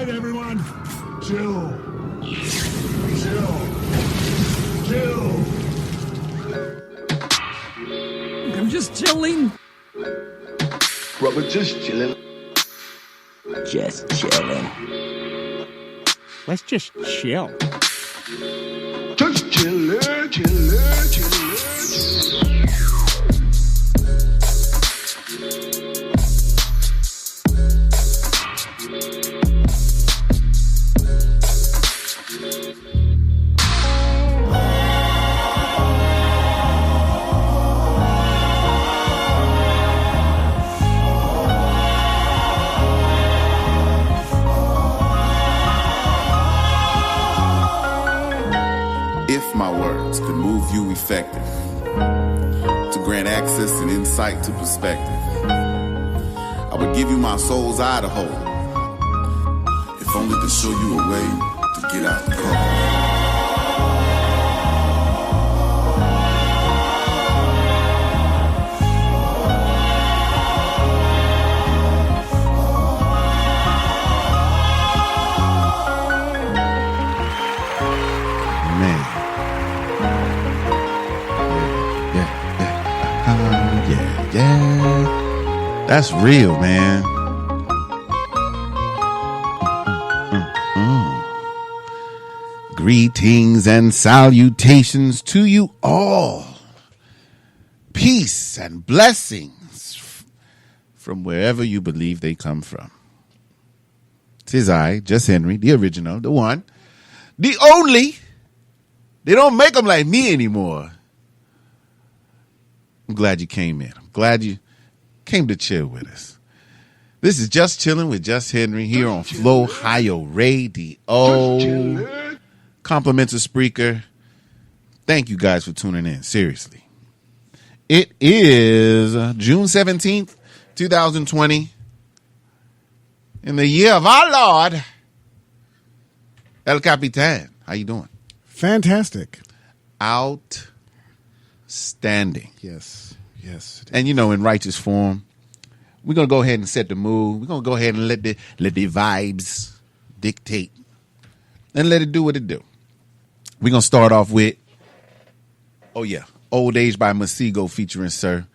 right, everyone. Chill. Chill. I'm just chilling. Brother, just chillin'. Just chillin'. Let's just chill. Just chillin', chillin', chillin'. If my words could move you effective, to grant access and insight to perspective, I would give you my soul's eye to hold, if only to show you a way to get out the cold. Yeah, that's real, man. Greetings and salutations to you all. Peace and blessings from wherever you believe they come from. 'Tis I, Jus Henry, the original, the one, the only. They don't make them like me anymore. I'm glad you came in. I'm glad you came to chill with us. This is Just Chillin' with Jus Henry here on Flow Ohio Radio. Compliments of Spreaker. Thank you guys for tuning in. Seriously. It is June 17th, 2020. In the year of our Lord, El Capitan. How you doing? Fantastic. Outstanding. Yes. And in righteous form, we're gonna go ahead and set the mood. We're gonna go ahead and let the vibes dictate and let it do what it do. We're gonna start off with, Old Age by Masego featuring Sir.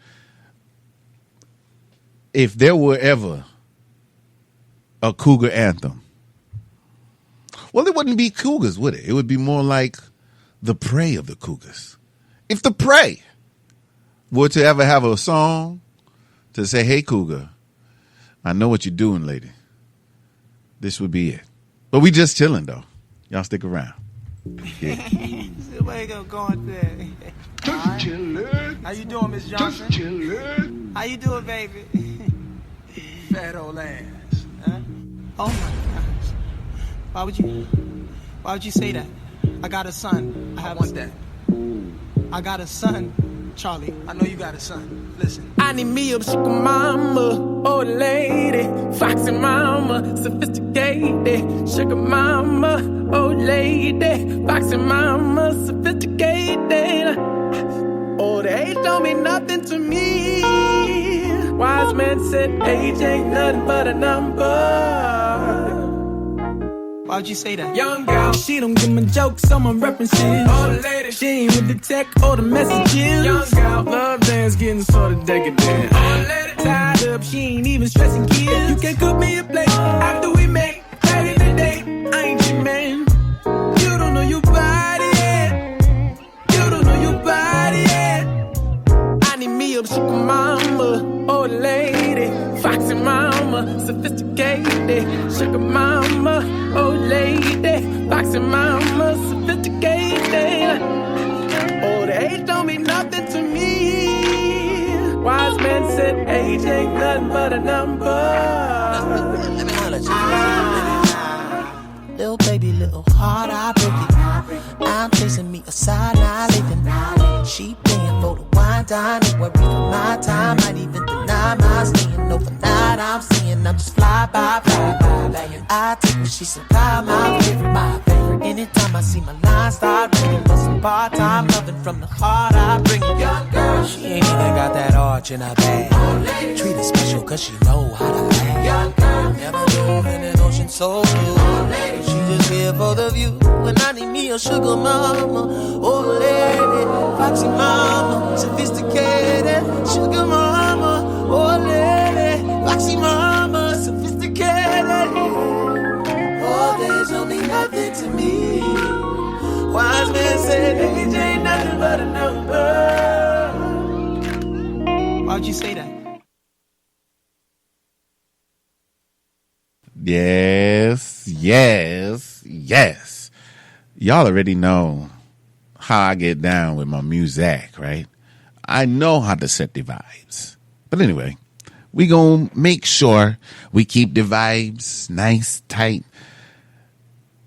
If there were ever a cougar anthem, well, it wouldn't be cougars, would it? It would be more like the prey of the cougars. If the prey were to ever have a song to say, hey, cougar, I know what you're doing, lady, this would be it. But we just chilling, though. Y'all stick around. Yeah. Where you going there? Just chillin'. How you doing, Miss Johnson? Just chillin'. How you doing, baby? Fat old ass. Huh? Oh my gosh. Why would you say that? I got a son. I want that. I got a son, Charlie. I know you got a son. Listen. I need me a sugar mama, old lady, foxy mama, sophisticated. Sugar mama, old lady, foxy mama, sophisticated. Old age don't mean nothing to me. Wise man said age ain't nothing but a number. Why'd you say that? Young girl, she don't give me jokes, so my references. Old lady, she ain't with the tech or the messages. Young girl, love dance getting sort of decadent. Old lady, tied up, she ain't even stressing kids. You can cook me a plate after we make back in the day. I ain't your man. You don't know your body yet. You don't know your body yet. I need me a sugar mama, old lady, foxy mama, sophisticated. Sugar mama, old lady, foxy mama, sophisticated. Old age don't mean nothing to me. Wise man said age ain't nothing but a number. Let me holler at you. Little baby, little heart, I break it. I'm chasing me a side, I living. She paying for the wine, dine, and worry for my time. Might even deny my staying overnight. I'm seeing I'm just fly by. I take what she supply, my favorite. Anytime I see my line start ringing, for some part-time loving from the heart, I bring it. Young girl, she ain't even got that arch in her bag. Treat her special cause she know how to act. Young girl, never move in an ocean so blue. there for the view when I need me a sugar mama. Oh lady, foxy mama, sophisticated sugar mama. Oh lady, foxy mama, sophisticated. Oh, there's only nothing to me. Wise man said age ain't nothing but a number. Why'd you say that? Yes, yes, yes. Y'all already know how I get down with my music, right? I know how to set the vibes. But anyway, we gonna make sure we keep the vibes nice, tight,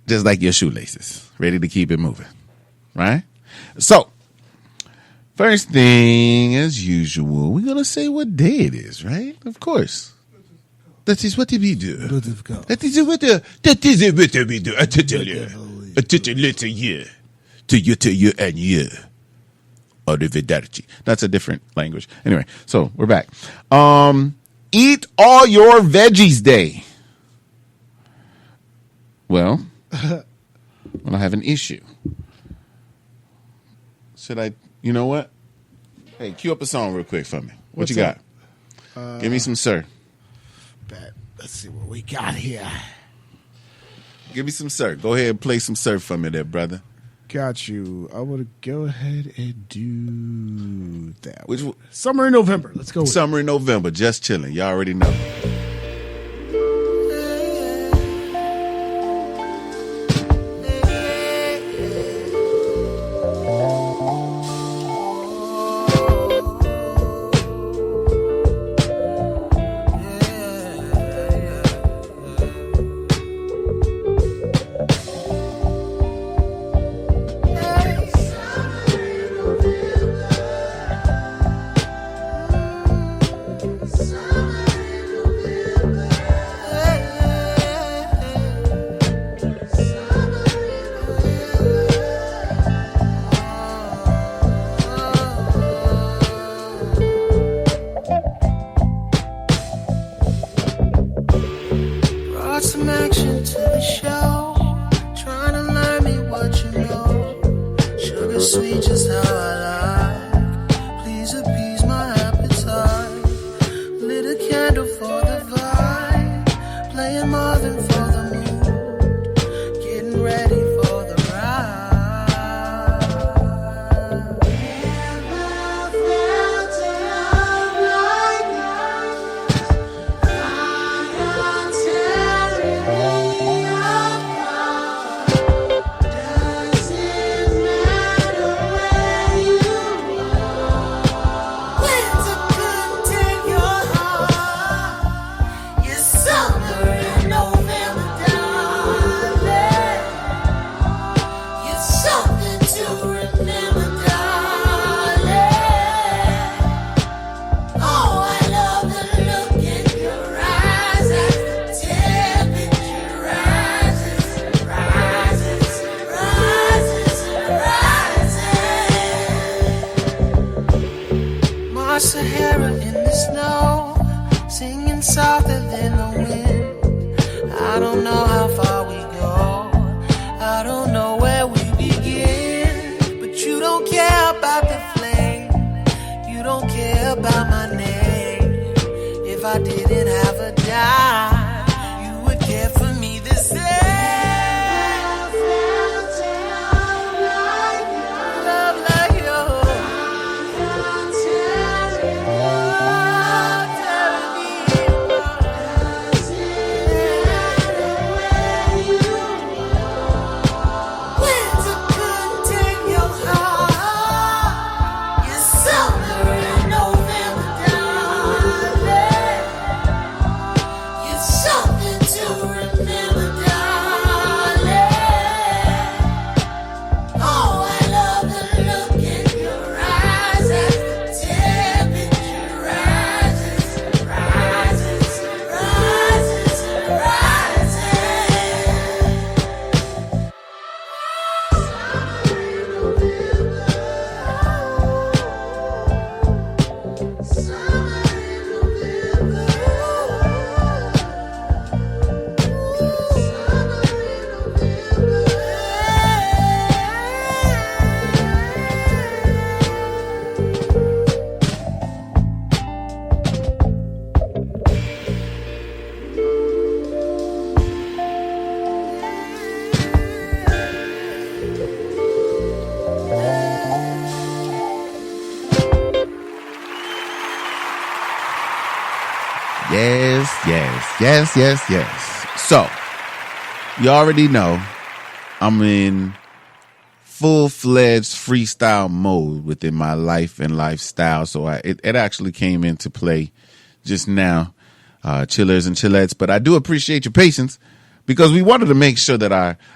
just like your shoelaces, ready to keep it moving, right? So, first thing, as usual, we're gonna say what day it is, right? Of course. That is what we do. That is what we do. I tell you. Later year. To you and you. Arrivederci. That's a different language. Anyway, so we're back. Eat all your veggies day. Well, I have an issue. Should I, you know what? Hey, cue up a song real quick for me. What you got? Give me some Sir. Let's see what we got here. Give me some Sir. Go ahead and play some Sir for me there, brother. Got you. I would go ahead and do that. Which Summer in November. Let's go with Summer in November. Just chilling. Y'all already know. Some action to the show, trying to learn me what you know. Sugar sweet, just how I like. Please appease my appetite. Lit a candle for the vibe, playing Marvin for the mood, getting ready for the ride. Never felt it like November Yes, yes, yes. So, you already know I'm in full-fledged freestyle mode within my life and lifestyle. So it actually came into play just now, chillers and chillettes. But I do appreciate your patience because we wanted to make sure that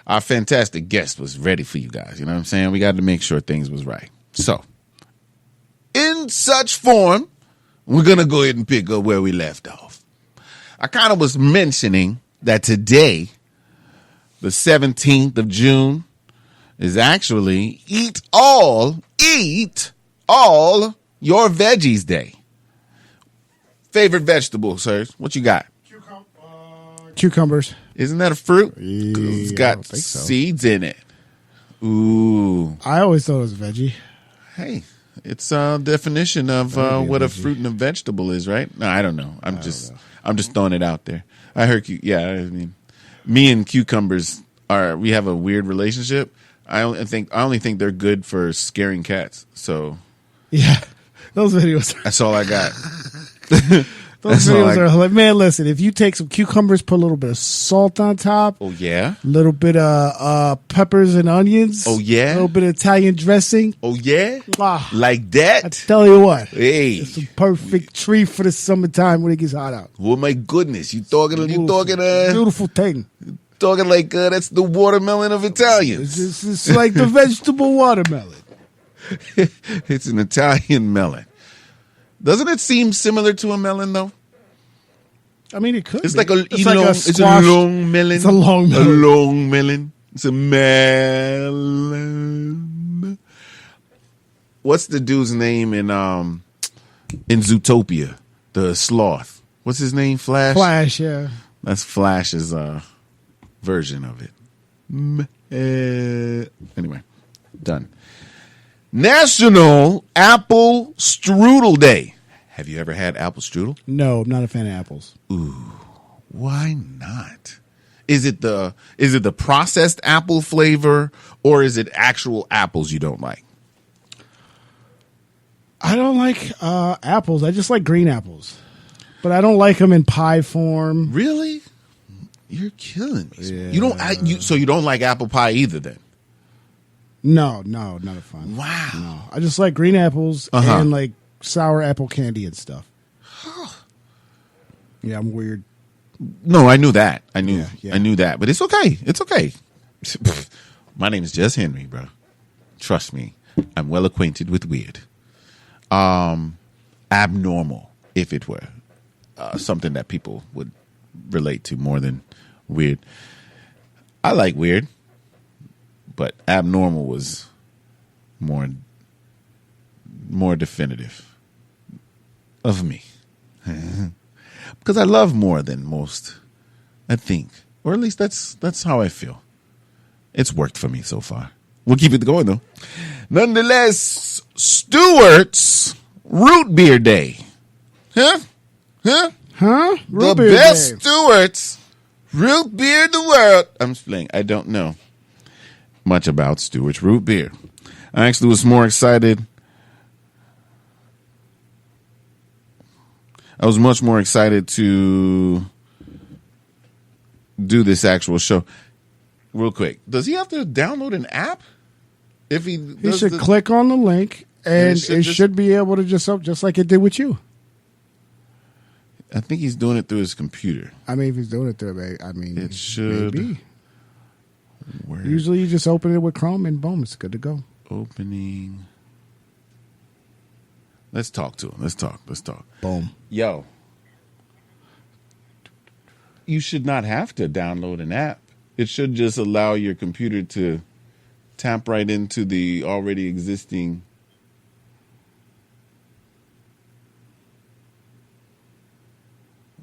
our fantastic guest was ready for you guys. You know what I'm saying? We got to make sure things was right. So, in such form, we're going to go ahead and pick up where we left off. I kind of was mentioning that today, the 17th of June, is actually Eat All Your Veggies Day. Favorite vegetable, sirs? What you got? Cucumbers. Isn't that a fruit? 'Cause it's I got don't think so. seeds in it. Ooh. I always thought it was veggie. Hey, it's a definition of That would be a what a veggie. fruit and a vegetable is, right? No, I don't know. I'm just throwing it out there. I heard you. Yeah, I mean, me and cucumbers we have a weird relationship. I only think they're good for scaring cats. So Yeah, those videos. that's all I got. Those That's all videos I- are hilarious. Man, listen, if you take some cucumbers, put a little bit of salt on top, Oh yeah. a little bit of peppers and onions. Oh, yeah? a little bit of Italian dressing. Oh yeah. Ah, Like I that. tell you what, Hey. it's a perfect treat for the summertime when it gets hot out. Oh my goodness. You talking Beautiful thing. like that's the watermelon of Italians. It's like the vegetable watermelon. It's an Italian melon. Doesn't it seem similar to a melon though? I mean, it could. It's be. like a It's like a it's a squash. long melon. It's a long melon. A long melon. It's a melon. What's the dude's name in Zootopia? The sloth. What's his name? Flash. Flash, yeah. That's Flash's version of it. Anyway, done. National Apple Strudel Day. Have you ever had apple strudel? No, I'm not a fan of apples. Why not? Is it the processed apple flavor or is it actual apples you don't like? I don't like apples. I just like green apples. But I don't like them in pie form. Really? You're killing me. You don't so you don't like apple pie either then? No, not a fan. Wow. No, I just like green apples and like sour apple candy and stuff. Yeah, I'm weird. No, I knew that. I knew that. But it's okay. It's okay. My name is Jus Henry, bro. Trust me. I'm well acquainted with weird. Abnormal, if it were. Something that people would relate to more than weird. I like weird, but abnormal was more definitive of me. Because I love more than most, I think. Or at least that's how I feel. It's worked for me so far. We'll keep it going, though. Nonetheless, Stewart's Root Beer Day. Huh? Huh? The Root beer best day. Stewart's root beer in the world. I'm just playing. I don't know much about Stewart's root beer. I actually was more excited. I was much more excited to do this actual show. Real quick, does he have to download an app? If he should click on the link and it should it just- should be able to just like it did with you. I think he's doing it through his computer. I mean, if he's doing it through it, I mean, It should. maybe. Where Usually you just open it with Chrome and boom, it's good to go. opening. Let's talk to him. Let's talk. Boom. Yo, you should not have to download an app. It should just allow your computer to tap right into the already existing.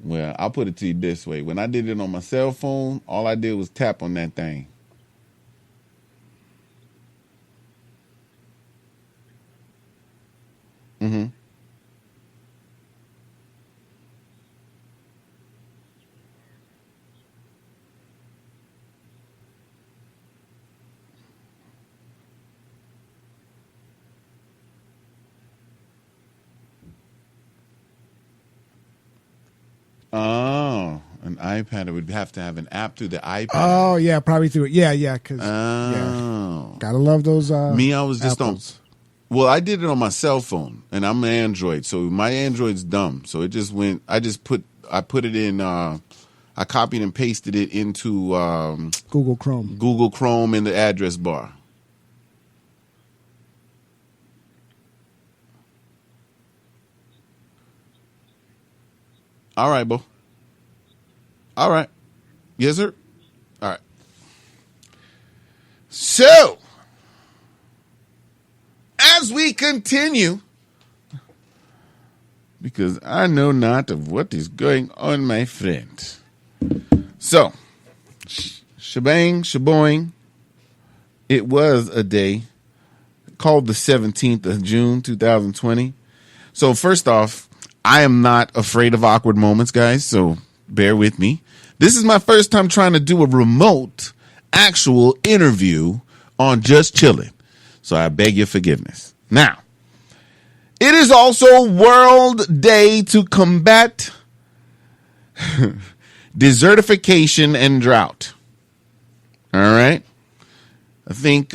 Well, I'll put it to you this way. When I did it on my cell phone, all I did was tap on that thing. Mm-hmm. Oh, An iPad, it would have to have an app through the iPad. Oh yeah, probably through it. Yeah, because Oh. gotta love those. Me, I was just apples. Well, I did it on my cell phone, and I'm an Android, so my Android's dumb. So it just went. I put it in. I copied and pasted it into Google Chrome. Google Chrome in the address bar. All right, Bo. All right. Yes, sir. All right. So, as we continue, because I know not of what is going on, my friend. So, shebang, shaboing, it was a day called the 17th of June, 2020. So, first off, I am not afraid of awkward moments, guys, so bear with me. This is my first time trying to do a remote actual interview on Jus Chillin, so I beg your forgiveness. Now, it is also World Day to combat desertification and drought. All right? I think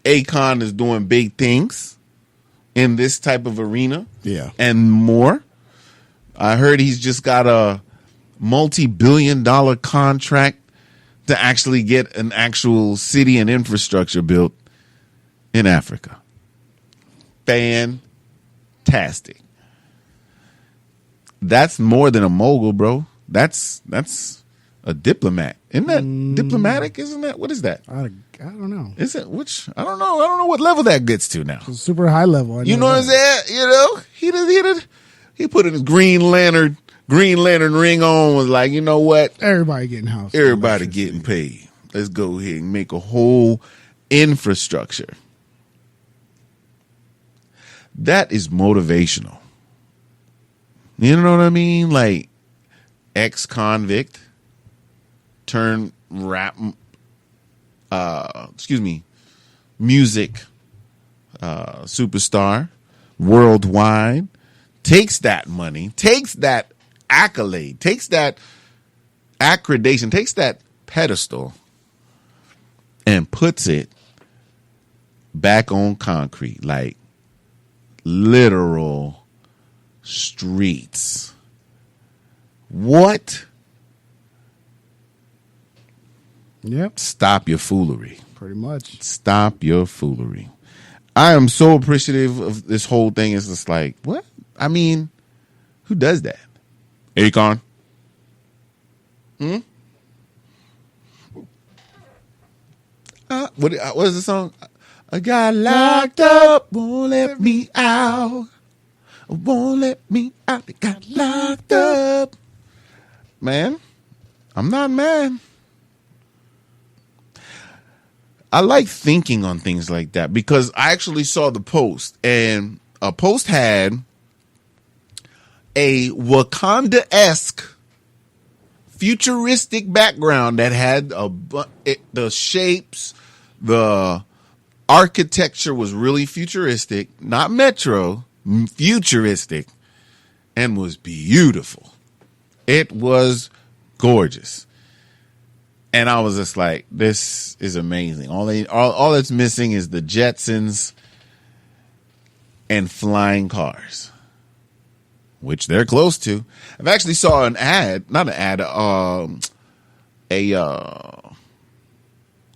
Akon is doing big things in this type of arena. Yeah. And more. I heard he's just got a multi-billion-dollar contract to actually get an actual city and infrastructure built in Africa. Fantastic. That's more than a mogul, bro. That's a diplomat. Isn't that diplomatic? Isn't that? What is that? I don't know. Is it which? I don't know. I don't know what level that gets to now. It's super high level. You know what I'm saying? You know, he put his Green Lantern ring on, was like, you know what? Everybody getting housed. Everybody getting paid. Let's go ahead and make a whole infrastructure. That is motivational. You know what I mean? Like ex-convict turn rap, music superstar worldwide, takes that money, takes that accolade, takes that accreditation, takes that pedestal, and puts it back on concrete, like literal streets. What? Yep. Stop your foolery. Pretty much. Stop your foolery. I am so appreciative of this whole thing. It's just like, what? I mean, who does that? Akon. What is the song? I got locked up, won't let me out. Won't let me out. They got locked up. Man, I'm not mad. I like thinking on things like that because I actually saw the post, and a post had a Wakanda-esque futuristic background that had the shapes, the architecture was really futuristic, not metro, futuristic, and was beautiful. It was gorgeous. And I was just like, this is amazing. All that's missing is the Jetsons and flying cars, which they're close to. I've actually saw an ad, not an ad, a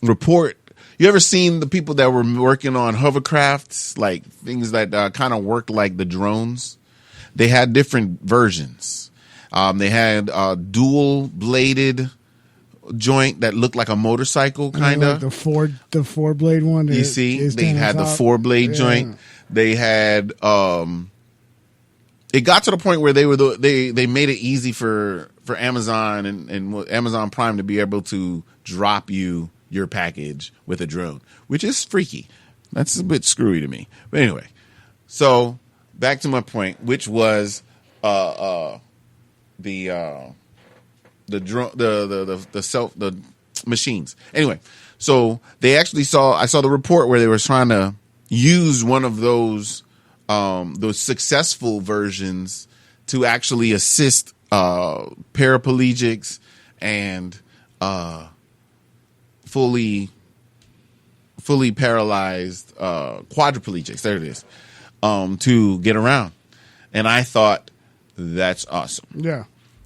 report. You ever seen the people that were working on hovercrafts, like things that kind of worked like the drones? They had different versions. They had dual bladed joint that looked like a motorcycle, kind of. Like the four blade one. You see, they had the 4-blade joint. They had it got to the point where they made it easy for Amazon and Amazon Prime to be able to drop you your package with a drone, which is freaky. That's a bit screwy to me. But anyway, so back to my point, which was the machines. Anyway, so I saw the report where they were trying to use one of those successful versions to actually assist paraplegics and fully paralyzed quadriplegics. There it is. To get around. And I thought that's awesome. Yeah.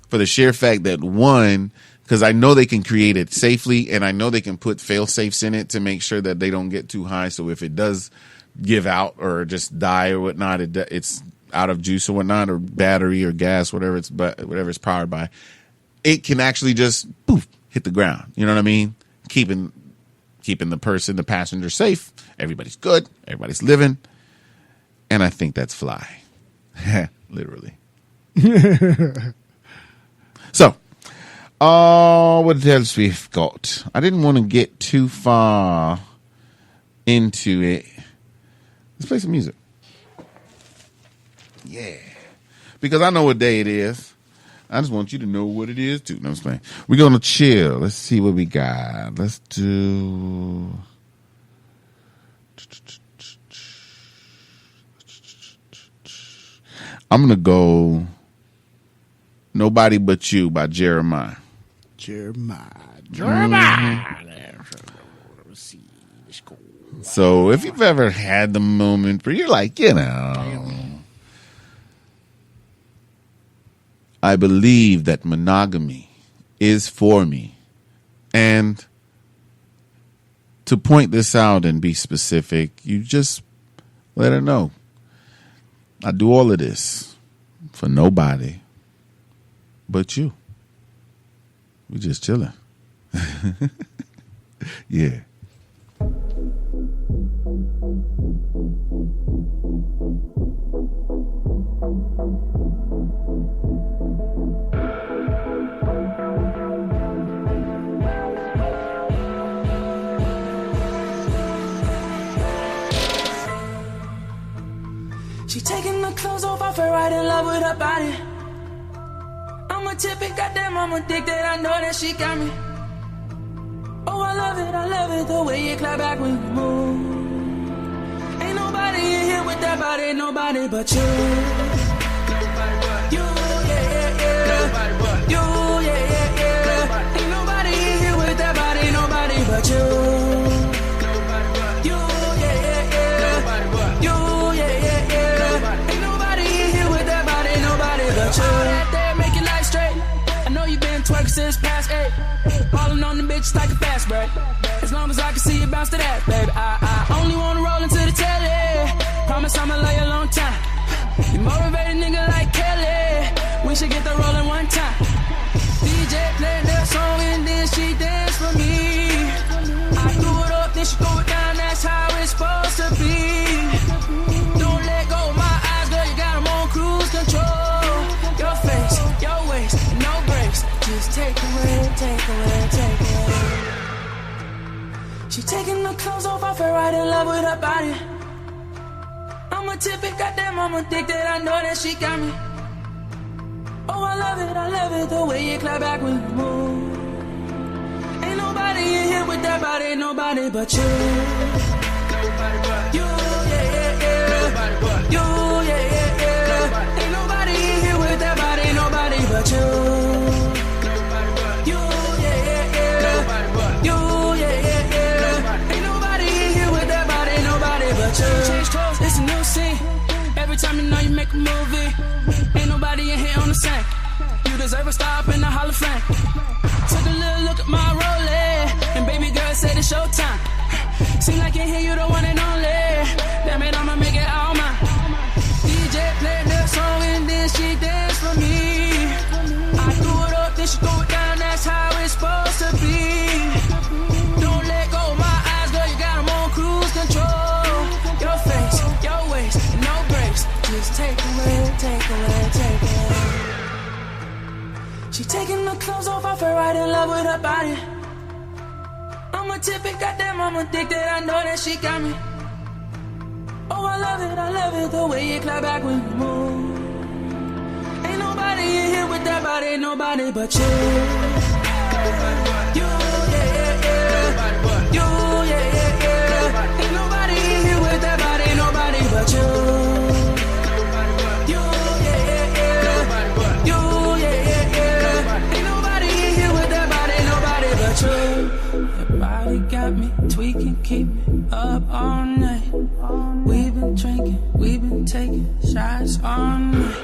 For the sheer fact that one, because I know they can create it safely and I know they can put fail safes in it to make sure that they don't get too high. So if it does give out or just die or whatnot, it's out of juice or whatnot, or battery or gas, whatever it's powered by, it can actually just poof, hit the ground. You know what I mean? Keeping the passenger safe. Everybody's good. Everybody's living. And I think that's fly. Literally. So, what else we've got? I didn't want to get too far into it. Let's play some music. Yeah. Because I know what day it is. I just want you to know what it is, too. No, I'm just playing. We're going to chill. Let's see what we got. Let's do... I'm going to go Nobody But You by Jeremiah. Jeremiah. So if you've ever had the moment where you're like, I believe that monogamy is for me. And to point this out and be specific, you just let her know. I do all of this for nobody but you. We just chilling. Yeah. She taking the clothes off her, right in love with her body. I'm a typical, goddamn, I'm addicted, I know that she got me. Oh, I love it, the way you clap back when you move. Ain't nobody in here with that body, nobody but you. You, yeah. You, yeah. Ain't nobody in here with that body, nobody but you. Since past 8, ballin' on the bitches like a fast break. As long as I can see you bounce to that, baby. I only wanna roll into the telly. Promise I'ma lay a long time. You motivated nigga like Kelly. We should get the rolling one time. DJ played that song and then she danced for me. I threw it up, then she threw it down. That's how it's supposed to be. Don't let go of my eyes, girl. You got 'em on cruise control. Your face, your waist, no brakes. Just take away, take away, take away. She taking the clothes off her, right in love with her body. I'm a typical, goddamn, I'm addicted, I know that she got me. Oh, I love it, the way you clap back when you move. Ain't nobody in here with that body, nobody but you. You, yeah. Nobody but you, yeah. Ain't nobody in here with that body, nobody but you. Change clothes, it's a new scene. Every time you know you make a movie, ain't nobody in here on the same. You deserve a star up in the Hall of Fame. Took a little look at my Rolex, and baby girl said it's showtime. Seem like in here you the one and only. Damn it, I'ma make it all mine. DJ played that song and then she danced for me. I threw it up, then she threw it down. That's how it's supposed to be. Don't let go of my eyes, girl. You got 'em on cruise control. Your face, your waist, no brakes. Just take away, take away, take away. She taking the clothes off her, right in love with her body. I'm a typical, goddamn, I'm addicted, I know that she got me. Oh, I love it, the way you clap back when you move. Ain't nobody in here with that body, nobody but you. You, yeah. You, yeah. Ain't nobody in here with that body, nobody but you. You, yeah. You, yeah. Body got me tweaking, keep me up all night. We've been drinking, we've been taking shots all night.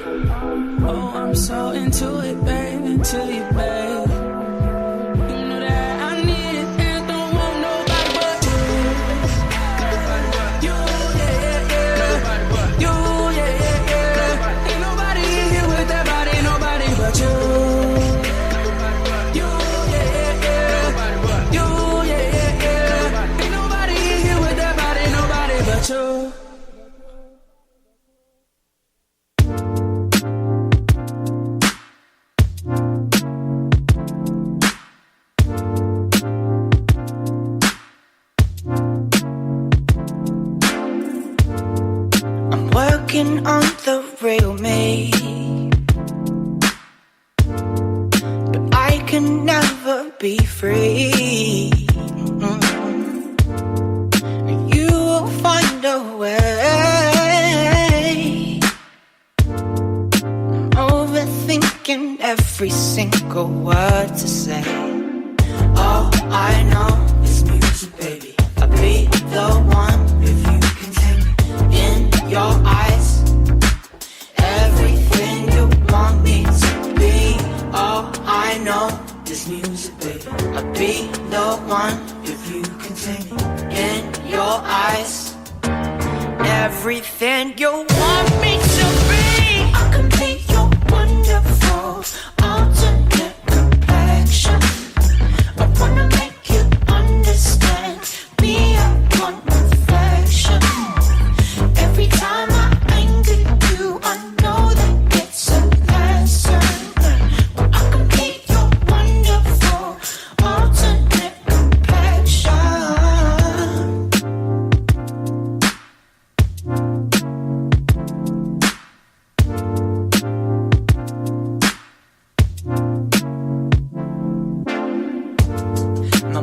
Oh, I'm so into it, babe, into you, babe. You know that I need it and don't want nobody but you. You, yeah, yeah, yeah. You, yeah, yeah, yeah. Ain't nobody here with that body, nobody but you. You, yeah, yeah, yeah. You, yeah, yeah, yeah. Ain't nobody here with that body, nobody but you. Working on the real me, but I can never be free. You will find a way. I'm overthinking every single word to say. All I know is music, baby. I'll be the one if you can take me in your eyes. Everything you want me to be. All I know is music, baby. I'll be the one if you can take me in your eyes. Everything you want me to be. I can be your wonderful alternate complexion. I wanna make you understand me, I want perfection. Every time I anger you, I know that it's a lesson. But I can be your wonderful alternate complexion.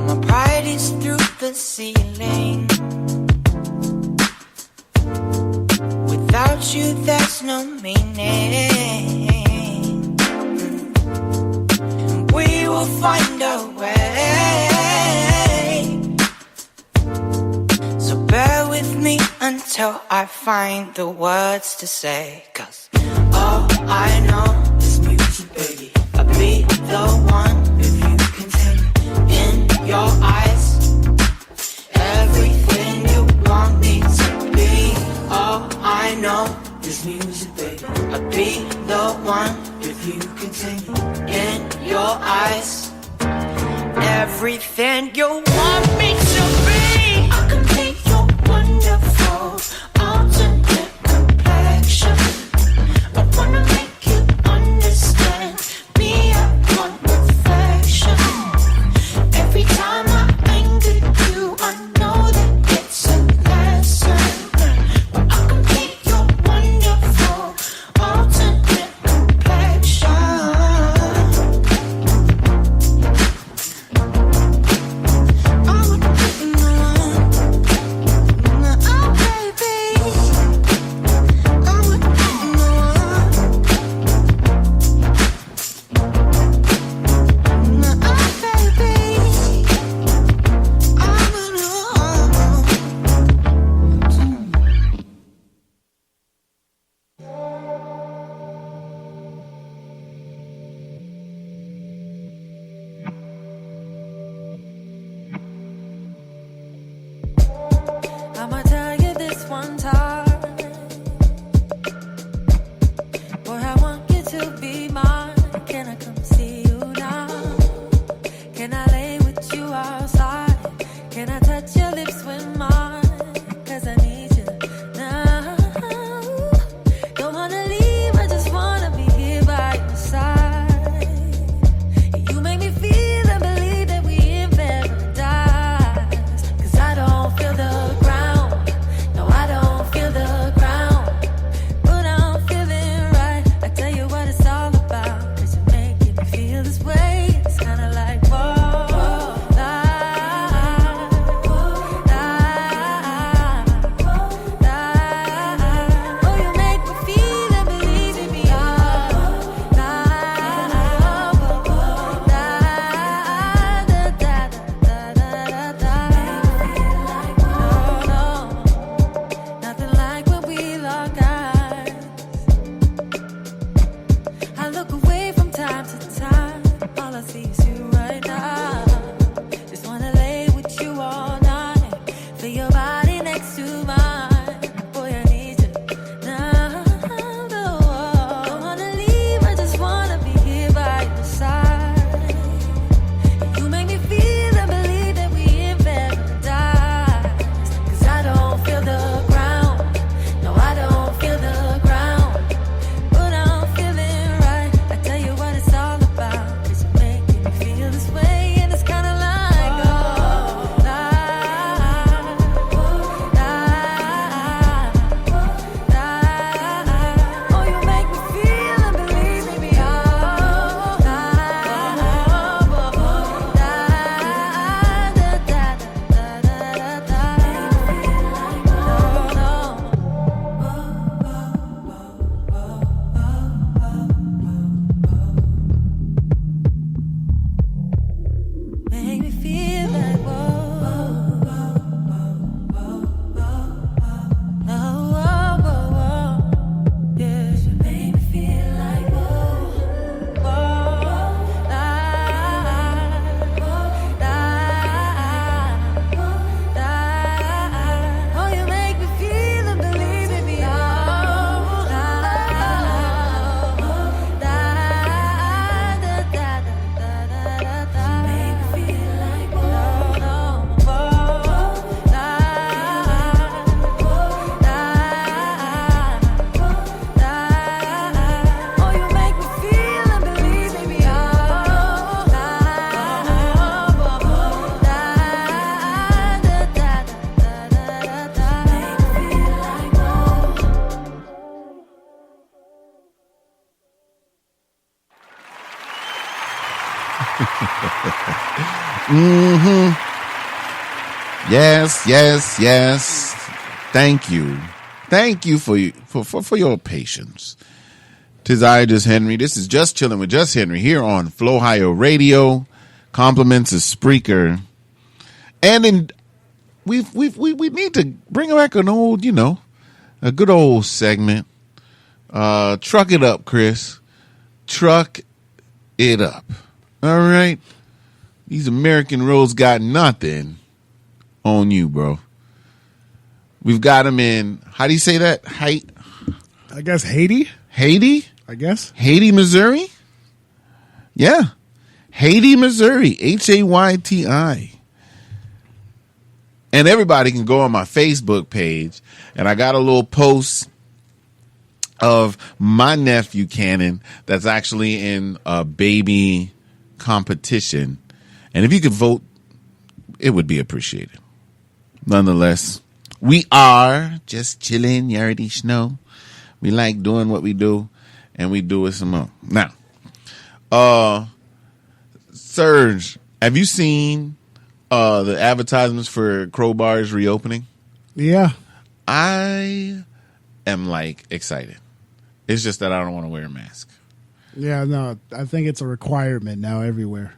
My pride is through the ceiling. Without you, there's no meaning. We will find a way. So bear with me until I find the words to say. 'Cause all I know is music, baby. I'll be the one if you can take me in your eyes. Everything you want me to be. All I know is music, baby. I'll be the one if you can take me in your eyes. Everything you want me to be. I can be your wonderful alternate complexion. I wanna make you understand me, I want perfection. Every time I anger you, I know that it's a lesson. But I can be your wonderful alternate complexion. I would be the one. Oh, baby. I would be the one. Oh, baby. I would I'ma tell you this one time. Boy, I want you to be mine. Can I come see you now? Can I lay with you outside? Can I touch your lips with mine? 'Cause I need you now. Don't wanna leave, I just wanna be here by your side. You make me feel and believe that we in paradise. 'Cause I don't feel the ground. No, I don't feel the ground. But I'm feeling right. I tell you what it's all about. 'Cause you're making me feel this way. It's kinda like, whoa, life, life. Yes. Thank you for your patience. Tis I, Just Henry. This is Just Chillin' with Just Henry here on Flow Higher Radio. Compliments of Spreaker, and we need to bring back an old, a good old segment. Truck it up, Chris. Truck it up. All right. These American roads got nothing on you, bro. We've got them in, how do you say that? I guess Haiti? Haiti? I guess. Haiti, Missouri? Yeah. Haiti, Missouri. Hayti. And everybody can go on my Facebook page, and I got a little post of my nephew, Cannon, that's actually in a baby competition. And if you could vote, it would be appreciated. Nonetheless, we are just chilling. You already know. We like doing what we do, and we do it some more. Now, Serge, have you seen the advertisements for Crowbar's reopening? Yeah. I am excited. It's just that I don't want to wear a mask. Yeah, no, I think it's a requirement now everywhere.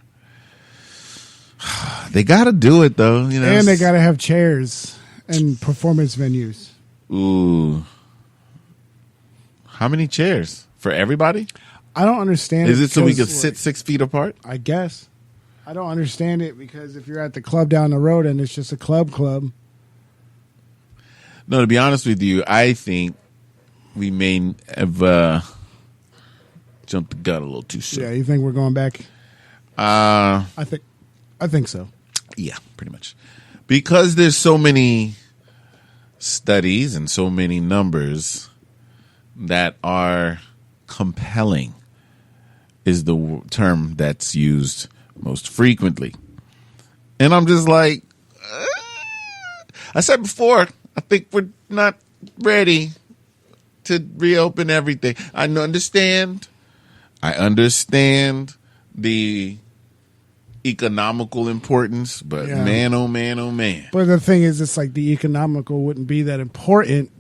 They got to do it, though. And they got to have chairs and performance venues. Ooh. How many chairs? For everybody? I don't understand. Is it so we could sit 6 feet apart? I guess. I don't understand it because if you're at the club down the road and it's just a club. No, to be honest with you, I think we may have jumped the gun a little too soon. Yeah, you think we're going back? I think so. Yeah, pretty much. Because there's so many studies and so many numbers that are compelling is the term that's used most frequently. And I'm just like, I said before, I think we're not ready to reopen everything. I understand the economical importance, but yeah. Man, oh man. But the thing is, it's like the economical wouldn't be that important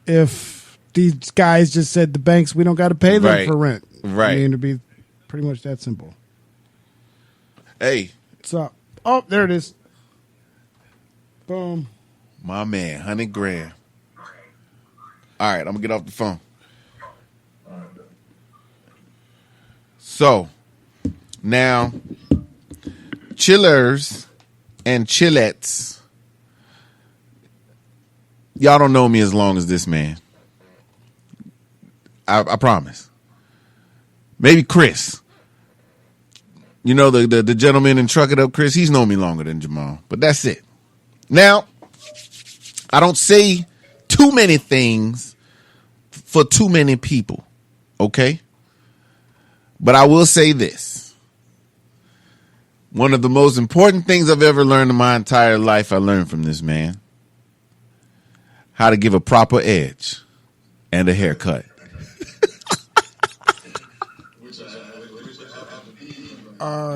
if these guys just said the banks, we don't got to pay them for rent. Right. I mean, it'd be pretty much that simple. Hey. What's up? Oh, there it is. Boom. My man, 100 grand. All right, I'm going to get off the phone. So, now, chillers and chillettes, y'all don't know me as long as this man. I promise. Maybe Chris. You know, the gentleman in Truck It Up, Chris, he's known me longer than Jamal. But that's it. Now, I don't say too many things for too many people, okay? But I will say this. One of the most important things I've ever learned in my entire life, I learned from this man. How to give a proper edge and a haircut.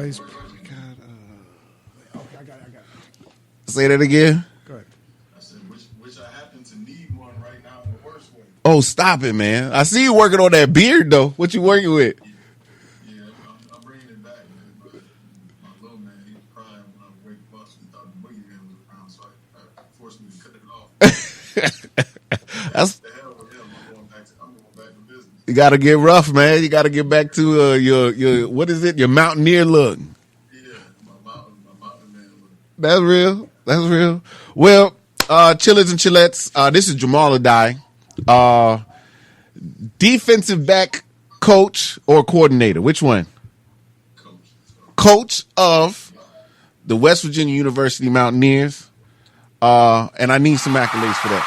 He's probably got. Okay, I got it. Say that again. Go ahead. I said, which I happen to need one right now in the worst way. Oh, stop it, man! I see you working on that beard, though. What you working with? Yeah, I'm bringing it back, man. My little man, he was crying when I wake up. He thought the boogeyman was around, so I forced me to cut it off. That's. The hell with him. I'm going back to business. You got to get rough, man. You got to get back to your what is it? Your mountaineer look. Yeah, my mountain man look. That's real. That's real. Well, chillers and chillettes, this is Jamal Adai, defensive back coach or coordinator. Which one? Coach of the West Virginia University Mountaineers. And I need some accolades for that.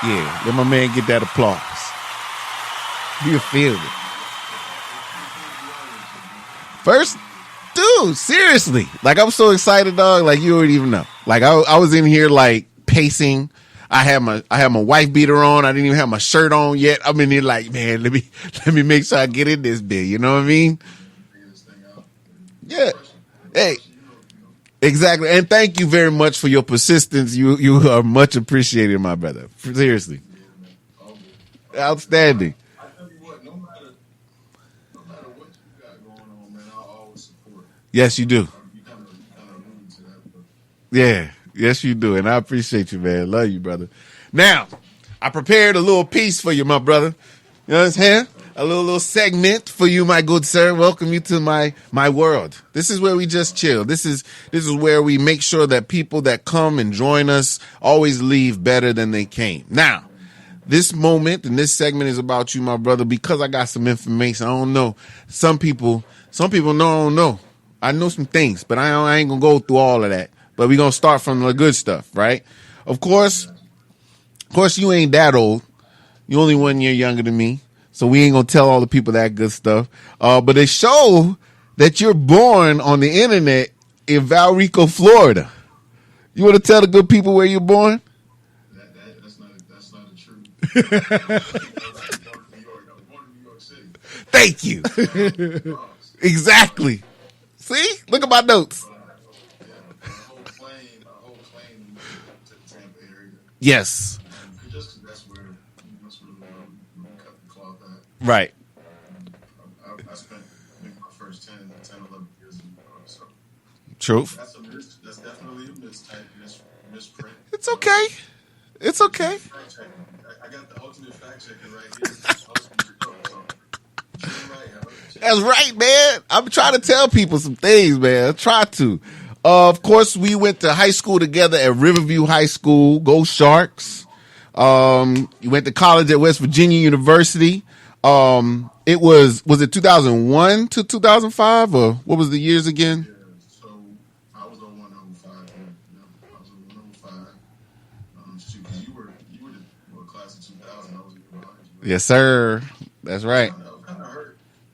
Yeah, let my man get that applause. You feel it. First, dude, seriously. Like, I'm so excited, dog. Like, you don't even know. Like, I was in here, like, pacing. I had my wife beater on. I didn't even have my shirt on yet. I'm in here like, man, let me make sure I get in this bit. You know what I mean? Yeah. Hey. Exactly. And thank you very much for your persistence. You are much appreciated, my brother. Seriously. Outstanding. I tell you what, no matter what you got going on, man, I'll always support. Yes, you do. You kind of alluded to that, but Yeah. Yes, you do. And I appreciate you, man. Love you, brother. Now, I prepared a little piece for you, my brother. You know what I'm saying? A little segment for you, my good sir. Welcome you to my world. This is where we just chill. This is where we make sure that people that come and join us always leave better than they came. Now, this moment and this segment is about you, my brother, because I got some information. I don't know. Some people don't know. I know some things, but I ain't gonna go through all of that. But we're gonna start from the good stuff, right? Of course, you ain't that old. You're only 1 year younger than me. So we ain't gonna tell all the people that good stuff. But they show that you're born on the internet in Valrico, Florida. You want to tell the good people where you're born? that's not the truth. I was born in New York City. Thank you. Exactly. See? Look at my notes. My whole claim to the Tampa area. Yes. Just 'cause that's where we cut the cloth at. Right. I spent maybe my first 10, 11 years in New York. So Truth. that's definitely a misprint. It's okay. It's okay. Fact checking. I got the ultimate fact checker right here. That's right, man. I'm trying to tell people some things, man. I try to. Of course, we went to high school together at Riverview High School. Go Sharks. You went to college at West Virginia University. It was it 2001 to 2005, or what was the years again? Yeah, so I was 01, 05. I was 01, 05. Shoot, 'cause you were the class of 2000. I was behind you. Yes, sir. That's right. I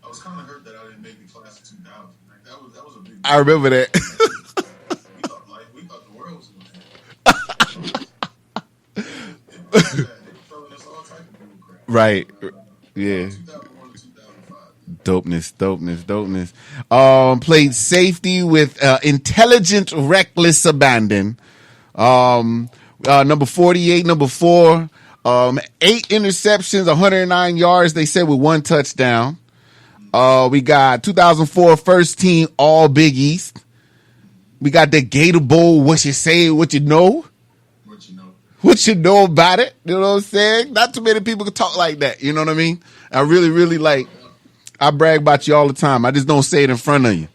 was kind of hurt that I didn't make the class of 2000. Like, that was a big deal. I remember that. we thought the world was going to end. They throwing us all type of bull crap. Right. Yeah. 2001 to 2005. Dopeness. Played safety with intelligent, reckless abandon. Number 48, number 4. 8 interceptions, 109 yards. They said with 1 touchdown. We got 2004 first team All Big East. We got the Gator Bowl. What you say? What you know? What you know about it? You know what I'm saying? Not too many people can talk like that. You know what I mean? I really, really like. I brag about you all the time. I just don't say it in front of you.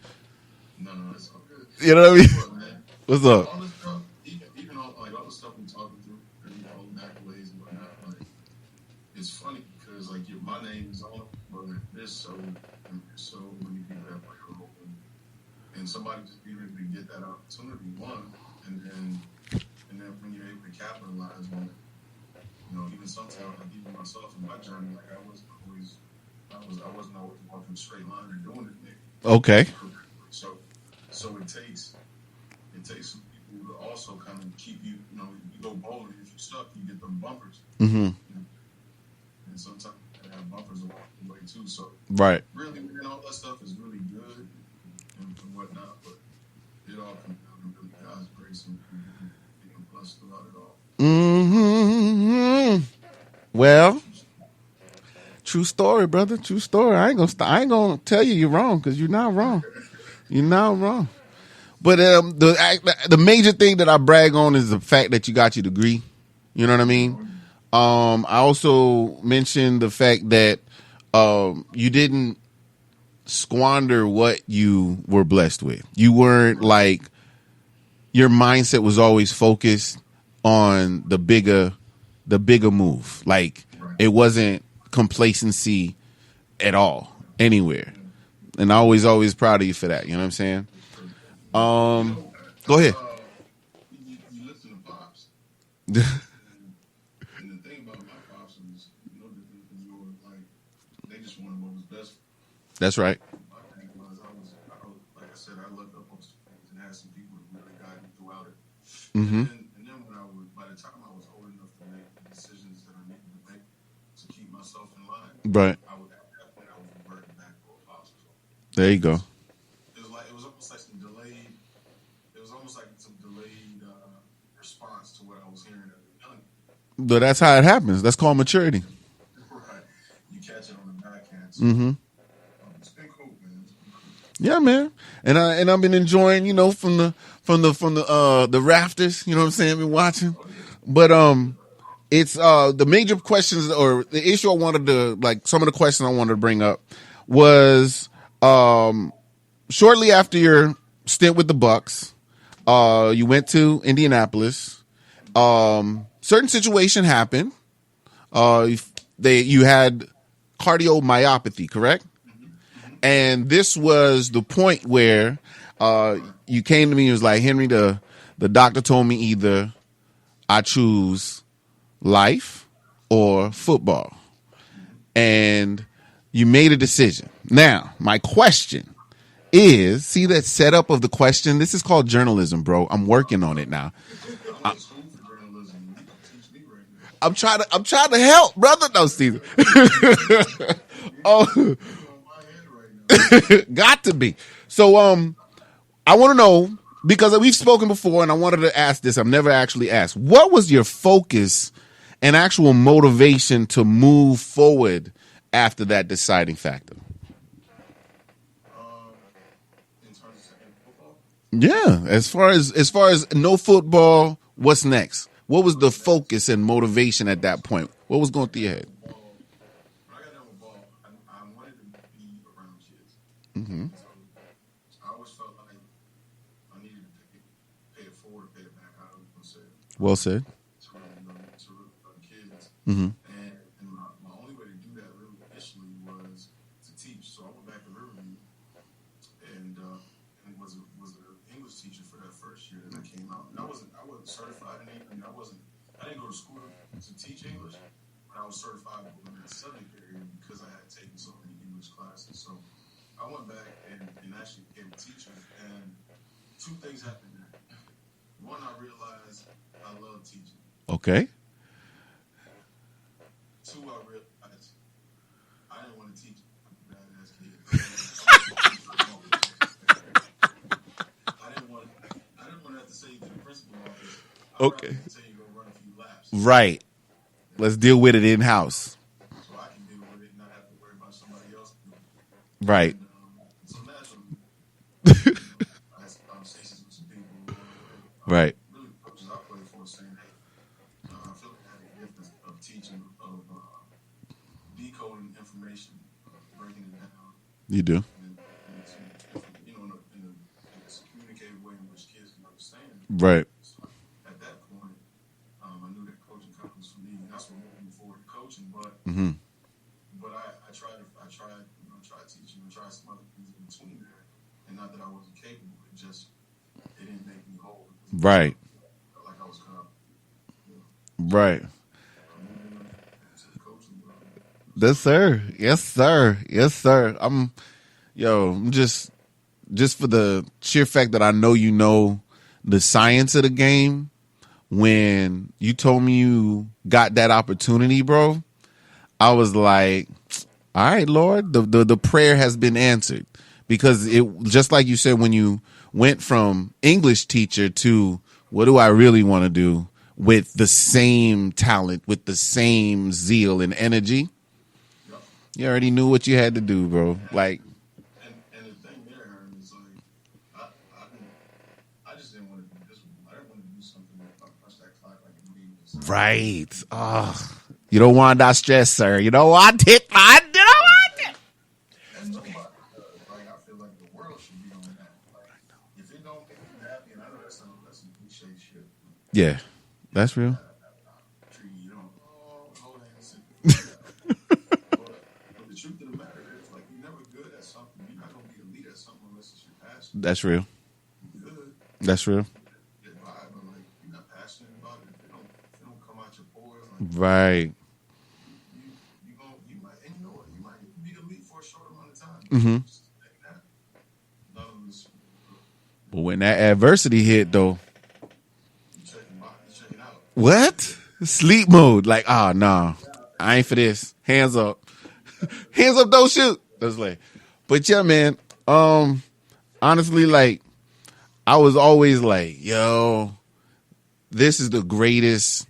No, it's all good. You know what I mean? Look, man, What's up? all this stuff, even all the stuff we're talking through, and all the accolades and whatnot, like, it's funny because like my name is on it, but there's so many people that play a role, and somebody just being able to get that opportunity, one, and then when you're able to capitalize on it, even sometimes, like even myself in my journey, like I wasn't always walking a straight line or doing it. Okay. So it takes some people to also kind of keep you, you go bold. If you suck, you get them bumpers. Mm-hmm. And sometimes you have bumpers along the way too. So right. Really, man, all that stuff is really good and whatnot, but it all comes down to really God's grace and being blessed throughout it all. Mm-hmm. Well, true story, brother. True story. I ain't gonna tell you you're wrong because you're not wrong. You're not wrong. But the major thing that I brag on is the fact that you got your degree. You know what I mean? I also mentioned the fact that you didn't squander what you were blessed with. You weren't like, your mindset was always focused on the bigger move. Like, it wasn't complacency at all, anywhere. And I always proud of you for that. You know what I'm saying? Go ahead. You listen to Pops. And the thing about my Pops is no different than yours. Like, they just wanted what was best. That's right. My thing was, like I said, I looked up on some things and had some people that really guide me throughout it. Mm-hmm. And then by the time I was old enough to make the decisions that I needed to make to keep myself in line, Right. I was reverting back to what Pops was on. There you go. It was almost like some delayed. It was almost like some delayed response to what I was hearing at the young. But that's how it happens. That's called maturity. Right. You catch it on the backhand. So, it's been cool, man. Yeah, man. And I've been enjoying, from the rafters, you know what I'm saying, been watching. But it's the major questions or the issue I wanted to some of the questions I wanted to bring up was shortly after your stint with the Bucks, you went to Indianapolis. Certain situation happened. You had cardiomyopathy, correct? And this was the point where you came to me and was like, Henry, the doctor told me either I choose life or football. And you made a decision. Now, my question is, see that setup of the question? This is called journalism, bro. I'm working on it now. I'm trying to help, brother. No, Steve. Oh, got to be. So, I want to know, because we've spoken before, and I wanted to ask this. I've never actually asked. What was your focus and actual motivation to move forward after that deciding factor? In terms of football? Yeah, as far as no football, what's next? What was the focus and motivation at that point? What was going through your head? When I got done with ball, I wanted to be around kids. Mm-hmm. So I always felt like I needed to pay it forward, pay it back. I was going to say. Well said. To the kids. Mm-hmm. And my only way to do that really initially was to teach. So I went back to Riverview and was an English teacher for that first year that I came out. And I wasn't certified in English. I didn't go to school to teach English, but I was certified in that subject area because I had taken so many English classes. So I went back and actually became a teacher. And two things happened there. One, I realized I love teaching. Okay. Two, I realized I didn't want to teach badass kids. I didn't want to have to say to the principal office, Okay. tell you to go run a few laps. Right. Let's deal with it in house. So I can deal with it and not have to worry about somebody else. Right. And, so naturally, I had conversations with some people. Right. Really, coaches I played for saying, hey, I feel like I had a gift of teaching, of decoding information, breaking it down. You do. And in a communicated way in which kids can understand. Right. So at that point, I knew that coaching comes for me, and that's what moved me forward to coaching. But I tried teaching, and tried some other things in between there, and not that I wasn't capable, it didn't make me whole. Right. Like I was kind of, Right. into the coaching world. Yes, sir. Yes, sir. Yes, sir. I'm just for the sheer fact that I know the science of the game. When you told me you got that opportunity, bro, I was like, all right, Lord, the prayer has been answered. Because it, just like you said, when you went from English teacher to what do I really want to do with the same talent, with the same zeal and energy, you already knew what you had to do, bro. Like, And the thing there, Aaron, is like I just didn't want to do this one. I didn't want to do something that punch that clock like a meeting. right. You don't want that stress, sir. You don't want it. I don't want it. And nobody does. Like I feel like the world should be on that. Like if it don't make you happy, and I know that's some cliche shit. Yeah, that's real. Treat you don't hold hands. But the truth of the matter is, like you're never good at something. You're not gonna be a leader at something unless it's your passion. That's real. You're good. That's real. Get by, but like you're not passionate about it. If it don't come out your pores, like Right. you might, and you know what, you might be the lead for a short amount of time. Mhm. Just think that. None of this. But when that adversity hit, though, You checking out. what? Sleep mode. Like, nah, I ain't for this. Hands up. Hands up, don't shoot. That's like, but yeah, man. Honestly, like, I was always like, yo, this is the greatest,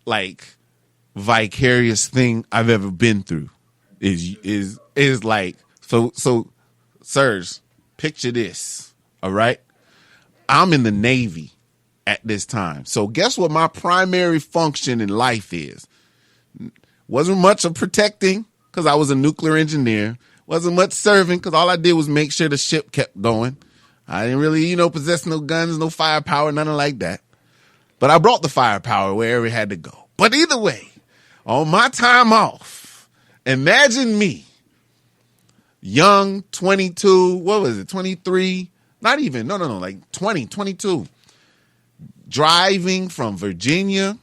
like, vicarious thing I've ever been through. Is like, so Serge, picture this, all right? I'm in the Navy at this time. So guess what my primary function in life is? Wasn't much of protecting because I was a nuclear engineer. Wasn't much serving because all I did was make sure the ship kept going. I didn't really, possess no guns, no firepower, nothing like that. But I brought the firepower wherever it had to go. But either way, on my time off, imagine me, young, 22, 23? Not even, no, like 20, 22. Driving from Virginia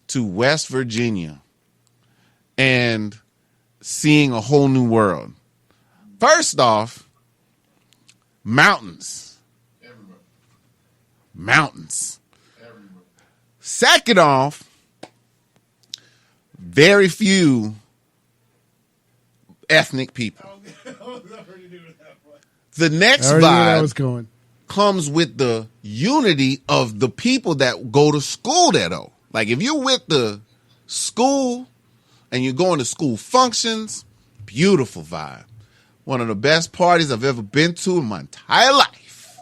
to West Virginia and seeing a whole new world. First off, mountains. Everywhere. Mountains. Everywhere. Second off, very few ethnic people. The next vibe comes with the unity of the people that go to school there, though. Like, if you're with the school and you're going to school functions, beautiful vibe. One of the best parties I've ever been to in my entire life.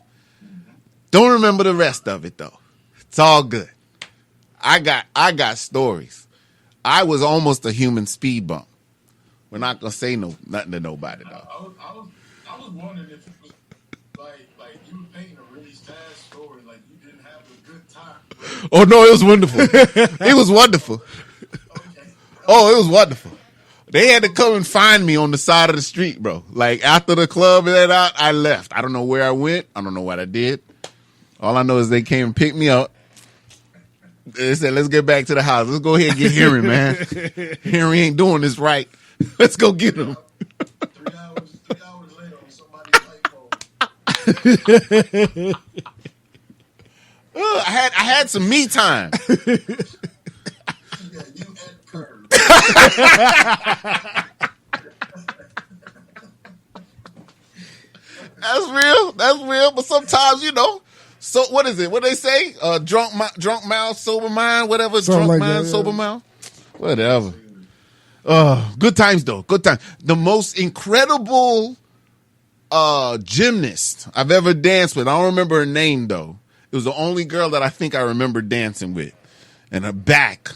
Don't remember the rest of it, though. It's all good. I got stories. I was almost a human speed bump. We're not gonna say nothing to nobody, though. I was wondering if it was like you were painting a really sad story, like you didn't have a good time. Oh no, it was wonderful. It was wonderful. Okay. Oh, it was wonderful. They had to come and find me on the side of the street, bro. Like, after the club let out, I left. I don't know where I went. I don't know what I did. All I know is they came and picked me up. They said, let's get back to the house. Let's go ahead and get Henry, man. Henry ain't doing this right. Let's go get him. 3 hours later on somebody's light bulb. I had some me time. Yeah, you and Curve. That's real. But sometimes, so what is it? What they say? Drunk mouth, sober mind, whatever. Something Drunk like mind, that, sober yeah. mouth. Whatever. Good times though. Good time. The most incredible gymnast I've ever danced with. I don't remember her name though. It was the only girl that I think I remember dancing with. And her back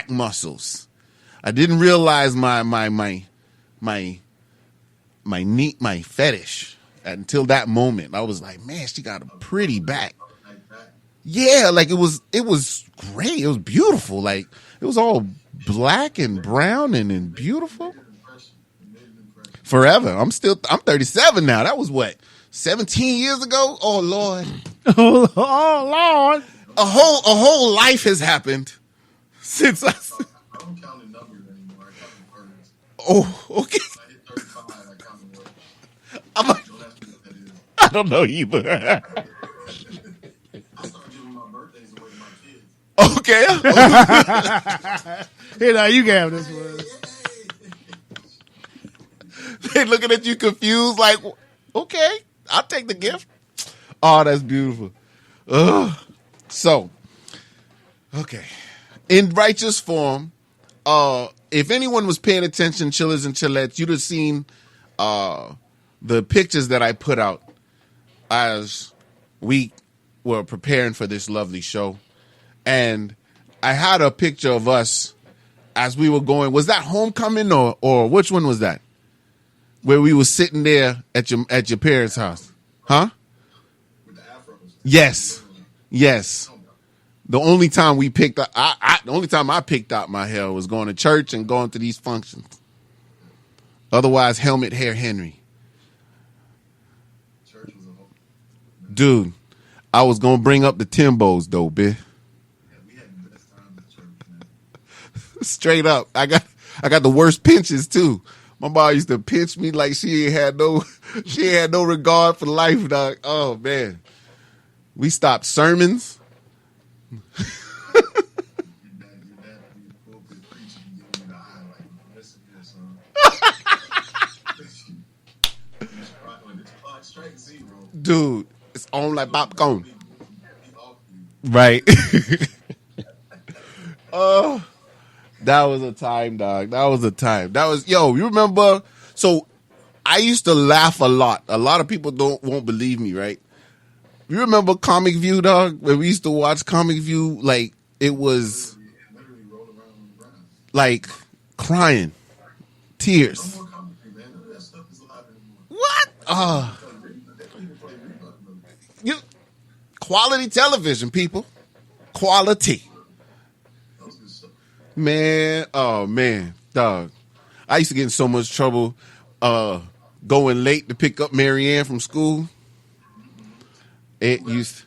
muscles. I didn't realize my fetish until that moment. I was like, man, she got a pretty back. Yeah, like it was great. It was beautiful. Like, it was all black and brown and beautiful. Forever. I'm 37 now. That was what? 17 years ago? Oh Lord. Oh Lord. A whole life has happened since I don't count the numbers anymore. I count the words. Oh, okay. I hit 35. I count the words. I'm Don't ask me what that is. I don't know either. I started giving my birthdays away to my kids. Okay. Here, now you can have this one. They looking at you confused, like, okay, I'll take the gift. Oh, that's beautiful. Ugh. So, okay. In righteous form, if anyone was paying attention, chillers and chillettes, you'd have seen the pictures that I put out as we were preparing for this lovely show. And I had a picture of us as we were going. Was that homecoming or which one was that? Where we were sitting there at your parents' house. Huh? With the afros. Yes. The only time we picked up, the only time I picked out my hair was going to church and going to these functions. Otherwise, helmet hair Henry. Church was a whole. Dude, I was going to bring up the Timbos though, bitch. Yeah, we had the best time at church, man. Straight up. I got the worst pinches too. My mom used to pinch me like she ain't had no regard for life, dog. Oh man. We stopped sermons. Your dad be pulpit preaching and giving you the eye, like, listen here, son. It's clock strike zero. Dude, on like popcorn. Right. Oh, that was a time, dog. That was a time. That was, yo, you remember? So I used to laugh a lot. A lot of people won't believe me, right? You remember Comic View, dog? When we used to watch Comic View, like it was like crying, tears. What? You quality television, people. Quality. Man, oh man, dog. I used to get in so much trouble going late to pick up Marianne from school. It used.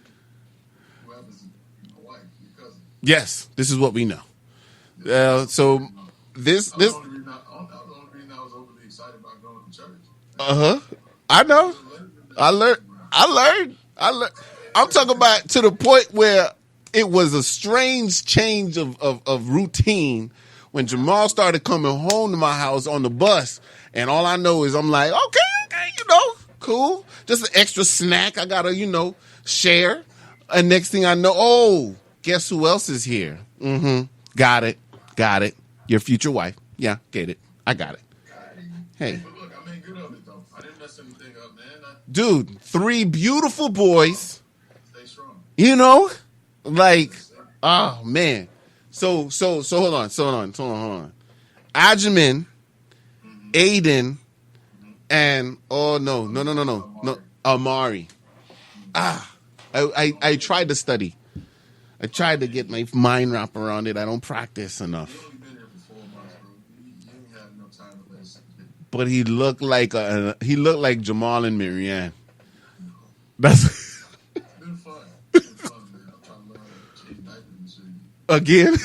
Yes, this is what we know. So this. I know. I learned. I'm talking about to the point where it was a strange change of routine when Jamal started coming home to my house on the bus, and all I know is I'm like, okay, cool. Just an extra snack I gotta, share. And next thing I know, oh, guess who else is here? Got it. Your future wife. Yeah, get it. I got it. Hey. Dude, 3 beautiful boys. Like, oh man. So hold on. Ajamin, Aiden, and no, Amari. I tried to study. I tried to get my mind wrap around it. I don't practice enough. But he looked like Jamal and Marianne. That's again.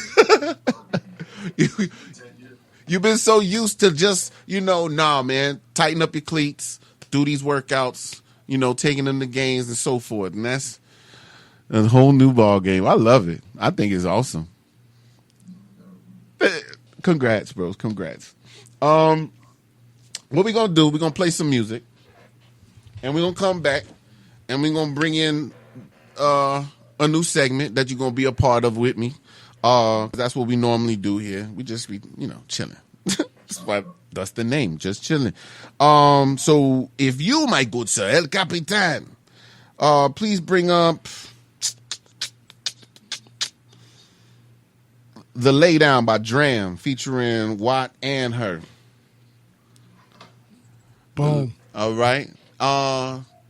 You've been so used to just, nah, man, tighten up your cleats, do these workouts, taking them to games and so forth. And that's a whole new ball game. I love it. I think it's awesome. Congrats, bros. Congrats. What we going to do, we're going to play some music, and we're going to come back, and we're going to bring in a new segment that you're going to be a part of with me. That's what we normally do here. We just be, chilling. That's the name, just chilling. So if you, my good sir, El Capitan, please bring up The Lay Down by Dram, featuring Watt and Her. Boom. All right.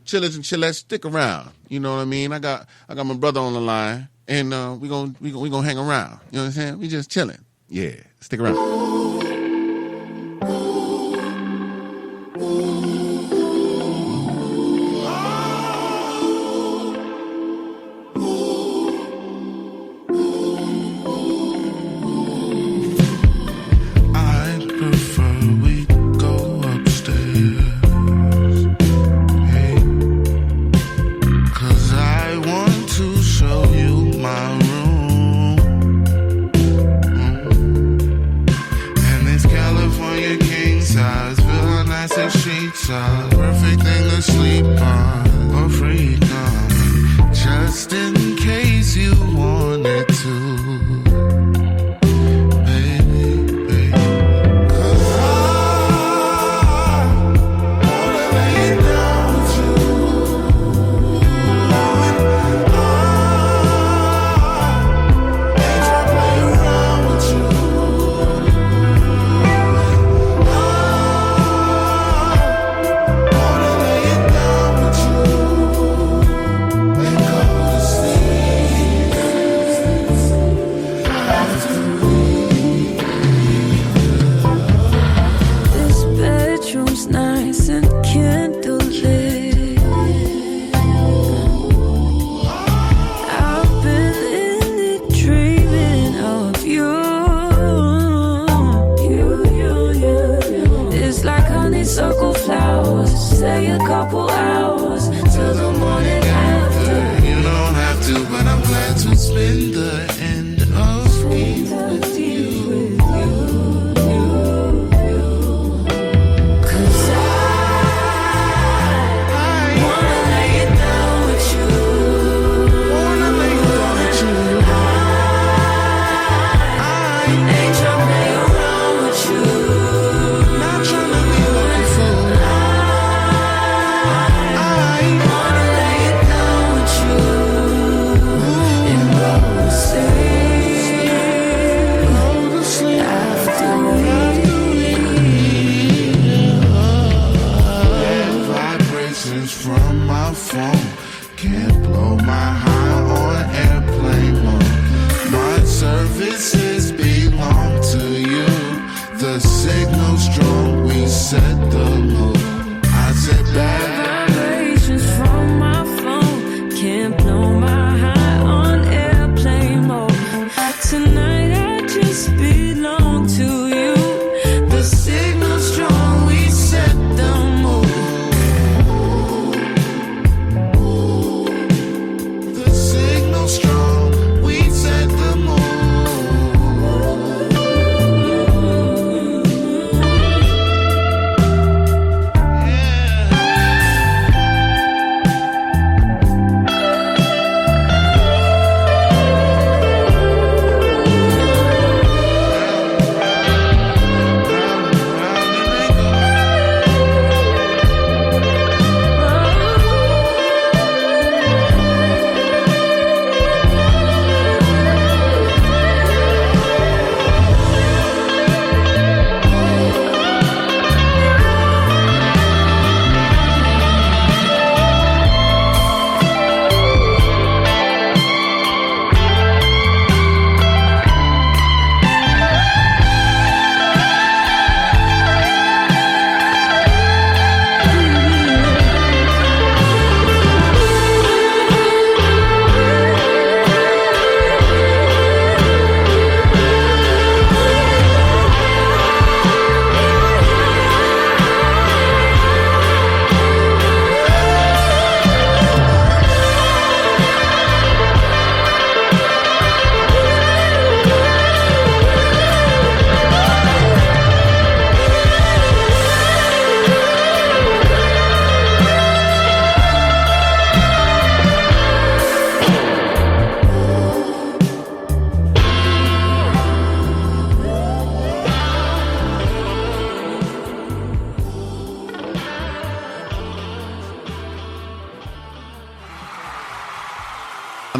Chillers and chillettes, stick around. You know what I mean? I got my brother on the line, and we gonna hang around. You know what I'm saying? We just chilling. Yeah, stick around.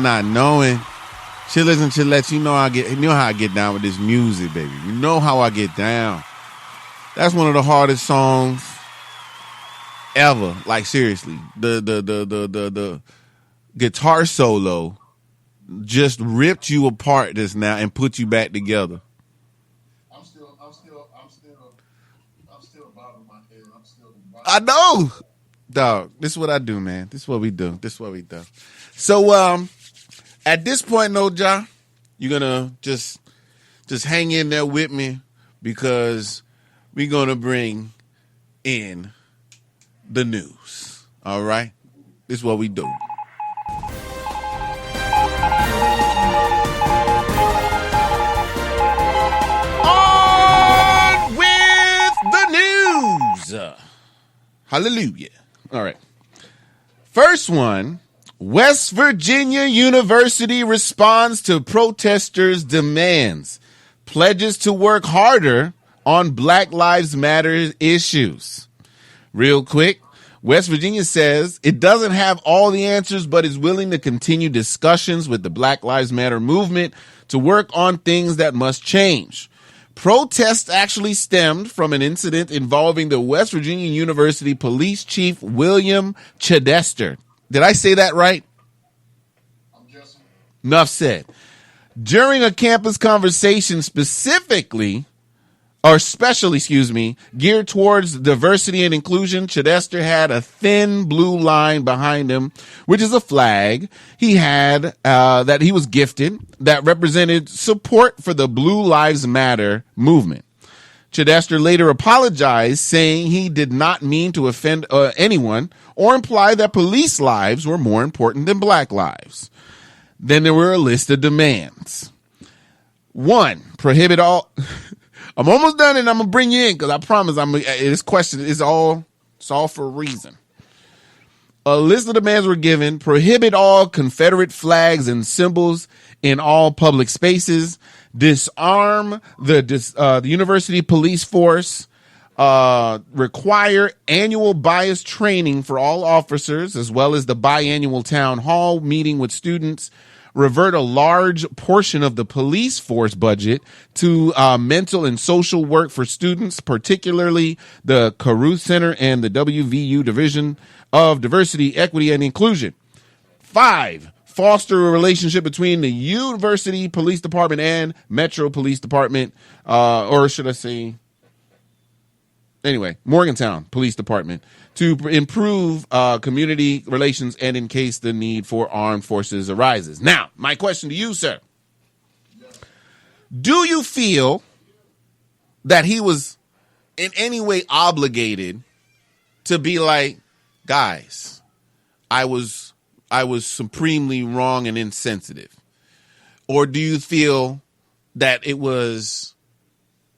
not knowing. Chillers and Chillettes, you know how I get down with this music, baby. You know how I get down. That's one of the hardest songs ever. Like seriously, the guitar solo just ripped you apart just now and put you back together. I'm still bobbing my head. I know, dog. This is what I do, man. This is what we do. So, at this point, no, Ja, you're gonna just hang in there with me because we're gonna bring in the news. All right, this is what we do. On with the news. Hallelujah. All right. First one, West Virginia University responds to protesters' demands, pledges to work harder on Black Lives Matter issues. Real quick, West Virginia says it doesn't have all the answers, but is willing to continue discussions with the Black Lives Matter movement to work on things that must change. Protests actually stemmed from an incident involving the West Virginia University Police Chief William Chidester. Did I say that right? I'm guessing. Enough said. During a campus conversation especially, geared towards diversity and inclusion, Chidester had a thin blue line behind him, which is a flag he had that he was gifted that represented support for the Blue Lives Matter movement. Chidester later apologized, saying he did not mean to offend anyone or imply that police lives were more important than Black lives. Then there were a list of demands. 1, prohibit all... I'm almost done and I'm going to bring you in because I promise this question is all for a reason. A list of demands were given. Prohibit all Confederate flags and symbols in all public spaces. Disarm the university police force. Require annual bias training for all officers, as well as the biannual town hall meeting with students. Revert a large portion of the police force budget to mental and social work for students, particularly the Caruth Center and the WVU Division of Diversity, Equity, and Inclusion. 5, foster a relationship between the University Police Department and Metro Police Department, or should I say, anyway, Morgantown Police Department, to improve community relations and in case the need for armed forces arises. Now, my question to you, sir. Do you feel that he was in any way obligated to be like, guys, I was supremely wrong and insensitive? Or do you feel that it was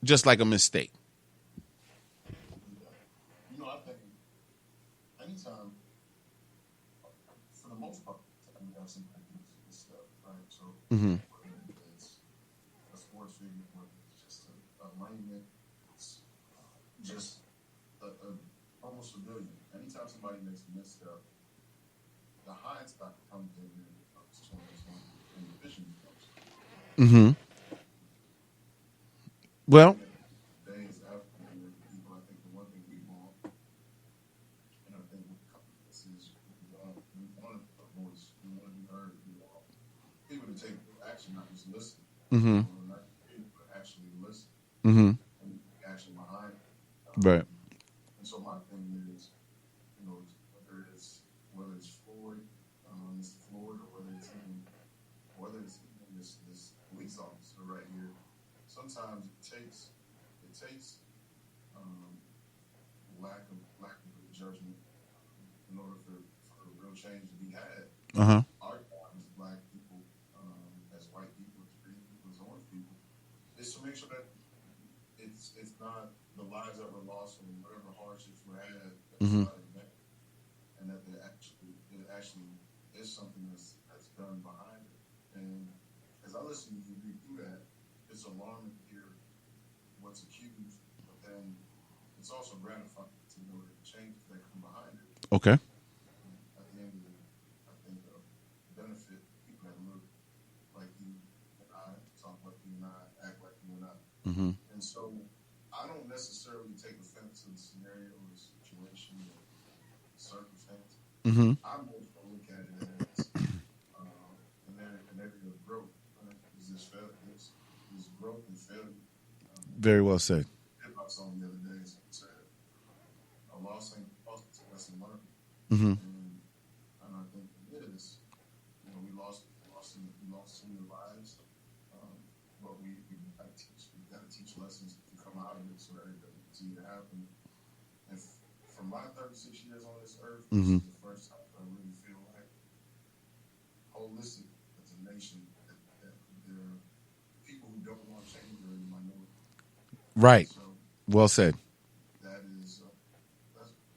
just like a mistake? I think anytime, for the most part, we have some this stuff, right? So whether it's a sports figure, whether it's just a layman, it's just almost a billion. Anytime somebody makes a misstep, the hindsight comes in and the vision comes. Well, Days after people, I think the one thing we want, and I think this is we want a voice, we want to be heard, we want people to take action, not just listen. Not people, but actually listen. And action behind it. right. And so my thing is, whether it's Floyd, Mr. Floyd, or whether it's even this police officer right here, sometimes it takes lack of judgment in order for real change to be had. Our job as black people, as white people, as green people, as orange people, is to make sure that it's not the lives that were lost or whatever hardships were had, and that it actually is something that's done behind it. And as I listen to you read through that, it's alarming to hear what's accused, but then it's also gratifying to know the changes that come behind it. Okay. At the end of it, I think benefit people that I don't necessarily take offense to the scenario or the situation or circumstance. Mm-hmm. I'm more so look at it as an area of growth. Right? Is this growth and failure? Very well said. Hip hop song the other day said, "A loss ain't lost, it's a lesson learned." Mm-hmm. And I think it is. We lost some of the lives, but we got to teach lessons to come out of it so that it doesn't continue to happen. And from my 36 years on this earth, this is the first time I really feel like holistic as a nation that there are people who don't want change or in the minority. Right. So well said. that is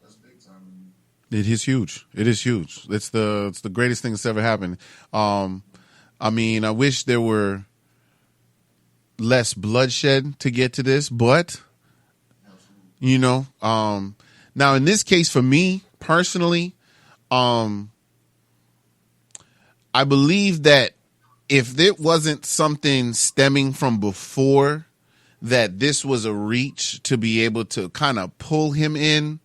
that's big time. It is huge. It is huge. It's the greatest thing that's ever happened. I mean, I wish there were less bloodshed to get to this, but now in this case for me personally, I believe that if it wasn't something stemming from before, that this was a reach to be able to kind of pull him in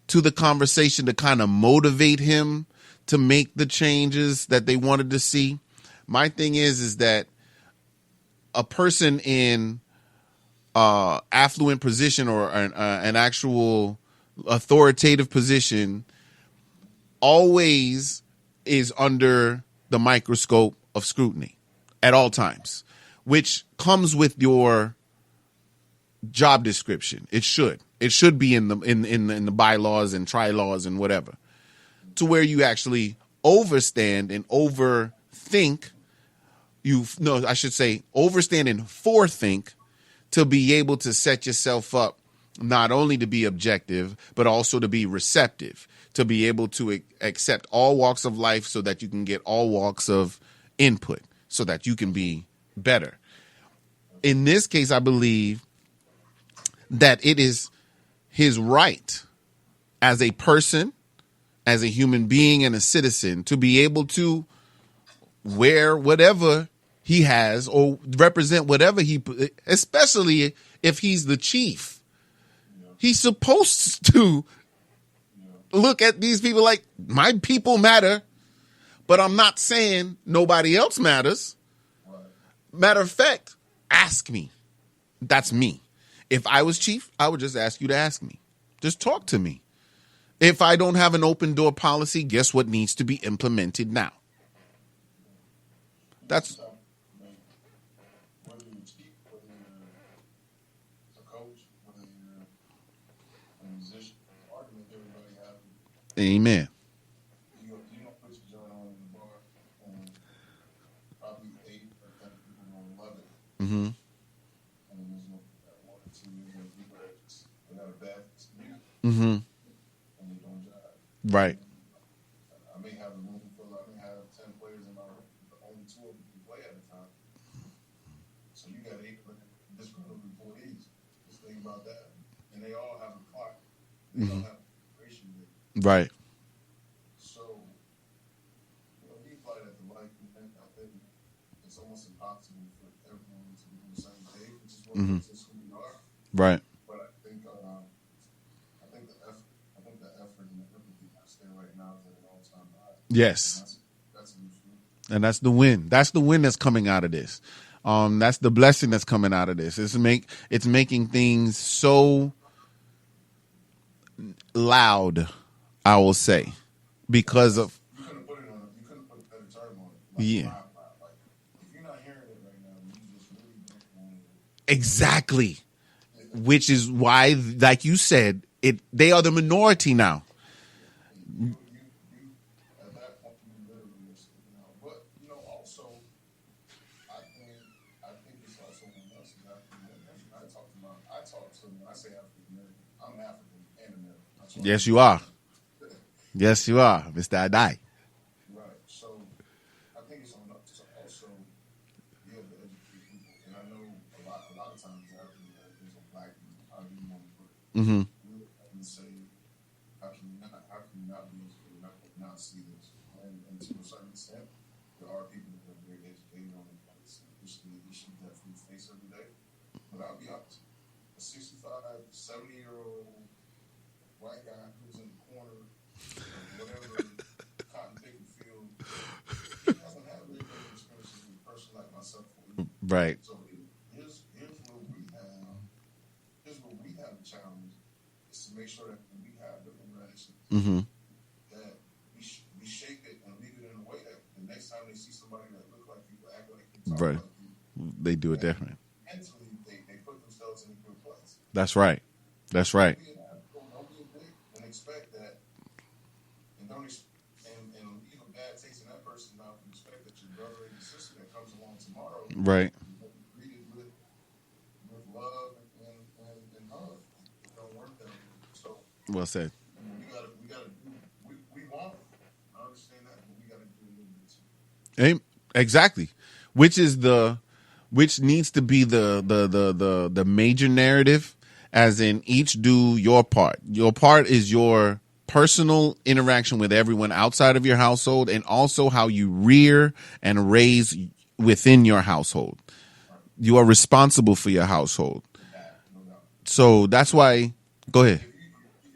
to the conversation, to kind of motivate him to make the changes that they wanted to see. My thing is that a person in affluent position or an actual authoritative position always is under the microscope of scrutiny at all times, which comes with your job description. It should be in the bylaws and tri-laws and whatever, to where you actually overstand and overthink. Overstand and forethink to be able to set yourself up not only to be objective, but also to be receptive, to be able to accept all walks of life so that you can get all walks of input so that you can be better. In this case, I believe that it is his right as a person, as a human being and a citizen, to be able to wear whatever he has or represent whatever especially if he's the chief. He's supposed to look at these people like, my people matter, but I'm not saying nobody else matters. Matter of fact, ask me. That's me. If I was chief, I would just ask you to ask me. Just talk to me. If I don't have an open door policy, guess what needs to be implemented now? That's whether you're chief, whether you're a coach, whether you're a musician, argument everybody has. Amen. You don't put your joint on in the bar, and probably 8 or 10 people gonna love it. Mm-hmm. And then there's no 1 or 2 million people that they got a bad music, Mm-hmm. and they don't jive. Right. I may have a room full. I may have 10 players in my room, but only 2 of them can play at a time. So you got 8 disgruntled employees. Just think about that. And they all have a clock. They all have a duration date. Right. So, we apply that to life. And I think it's almost impossible for everyone to be on the same page, which is what makes us who we are. Right. But I think the effort and the empathy that's there right now is at an all-time high. Yes. That's a new fruit. And that's the win. That's the win that's coming out of this. That's the blessing that's coming out of this. It's making things so loud, I will say, because of You couldn't put a better term on it. Yeah. Like, if you're not hearing it right now, you just really don't want it. Exactly. Which is why, like you said, they are the minority now. You at that point, you literally are sitting out. But also, I think it's also one else. I talk to when I say African American, I'm African and American. Yes, you are. Yes, you are, Mr. Adai. Right. So I think it's on us to also be able to educate people. And I know a lot of times African Americans or Black people, how do you want to put it? Mm-hmm. We look at and say, how can you not be educated, not see this? And to a certain extent, there are people that are very educated on the issues that we face every day. But I'll be honest, a 65 70-year-old white guy who's in the corner of whatever cotton picking field, he doesn't have lived experiences with a person like myself. Right. So here's where we have a challenge is to make sure that when we have the interactions, that we shape it and leave it in a way that the next time they see somebody that look like you, act like you, talk Right. like you, They do it different. mentally they put themselves in a good place. That's right. That's right. Don't be a dick and expect that, and don't and leave a bad taste in that person now and expect that your brother or your sister that comes along tomorrow, Right. greeted with love and hug. It don't work that way. So Well said. we gotta do we want it. I understand that, but we gotta do a little bit too. Exactly. Which needs to be the major narrative, as in each do your part. Your part is your personal interaction with everyone outside of your household, and also how you rear and raise within your household. You are responsible for your household. So that's why, go ahead.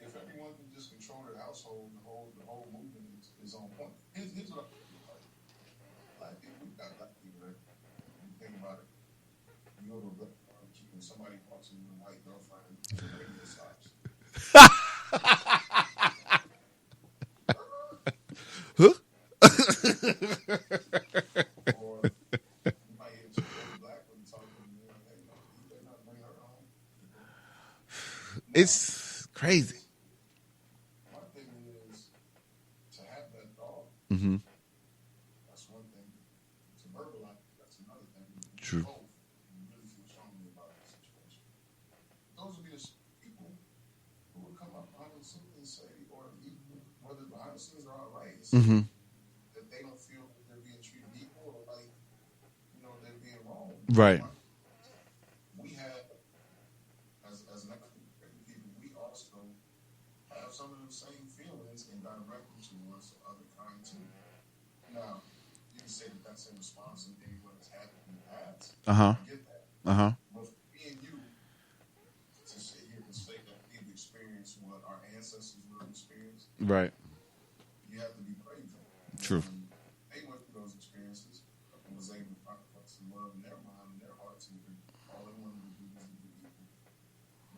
If everyone can just control their household, the whole movement is on point. Here's what black people, we got black people that you think about it. You go to a black barbecue and somebody walks in with a white girlfriend and the radio stops. Huh? Or you might hear some black women talking to you like, hey, you better not bring her home. It's crazy. My thing is to have that thought. Mm-hmm. That's one thing. To verbalize, that's another thing. True. Both, you really feel strongly about the situation. Those would be the people who would come up behind the scenes and say, or even whether behind the scenes are all right, say that they don't feel that they're being treated equal or like, they're being wrong. Right. We have, as an African people, we also have some of the same feelings and direct them towards the other kind too. Now, you can say that that's in response to anyone that's happened in the past. I get that. But for me and you to sit here and say that we've experienced what our ancestors would have experienced, Right. you have to be brave. True. And they went through those experiences and was able to find some love in their mind and their hearts, and all they wanted to do was to be equal.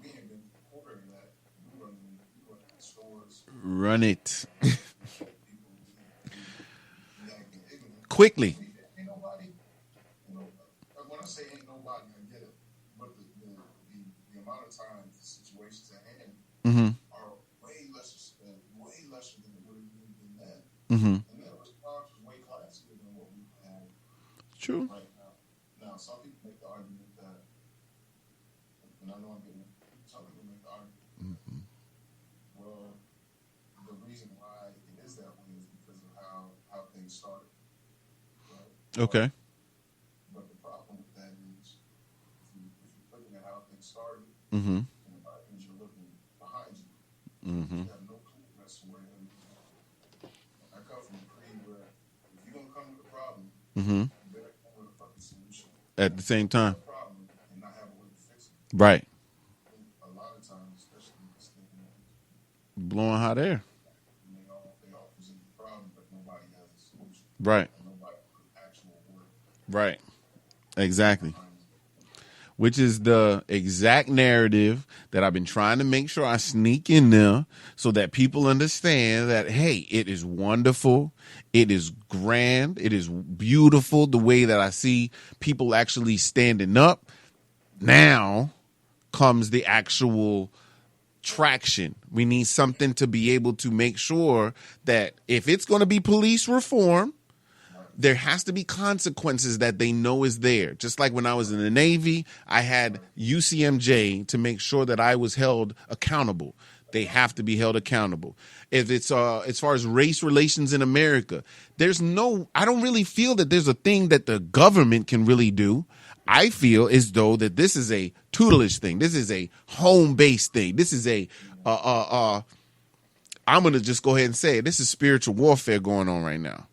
We ain't been quartering that. We run stores. Run it. People, we acting ignorant. Quickly. Ain't nobody, when I say ain't nobody, I get it. But the amount of time, the situations at hand are way lesser than it would have been then. And their response was way classier than what we have True. right now. Now, some people make the argument that, and I know I'm getting, some people make the argument, well, the reason why it is that way is because of how things started. Right? Okay. But the problem with that is, if you're looking at how things started, Mm-hmm. and the means you're looking behind you, you have no clue as to where you're going. I come from a creed where if you're going to come with a problem, you better come with a fucking solution. At the same time. A problem and not have a way to fix it. Right. A lot of times, especially in this thing, Blowing hot air. they all present the problem, but nobody has a solution. Right. And nobody put actual work. Right. Exactly. Which is the exact narrative that I've been trying to make sure I sneak in there so that people understand that, hey, it is wonderful. It is grand. It is beautiful the way that I see people actually standing up. Now comes the actual traction. We need something to be able to make sure that if it's going to be police reform, there has to be consequences that they know is there. Just like when I was in the Navy, I had UCMJ to make sure that I was held accountable. They have to be held accountable. If it's as far as race relations in America, I don't really feel that there's a thing that the government can really do. I feel as though that this is a tutelage thing. This is a home-based thing. This is I'm going to just go ahead and say it. This is spiritual warfare going on right now.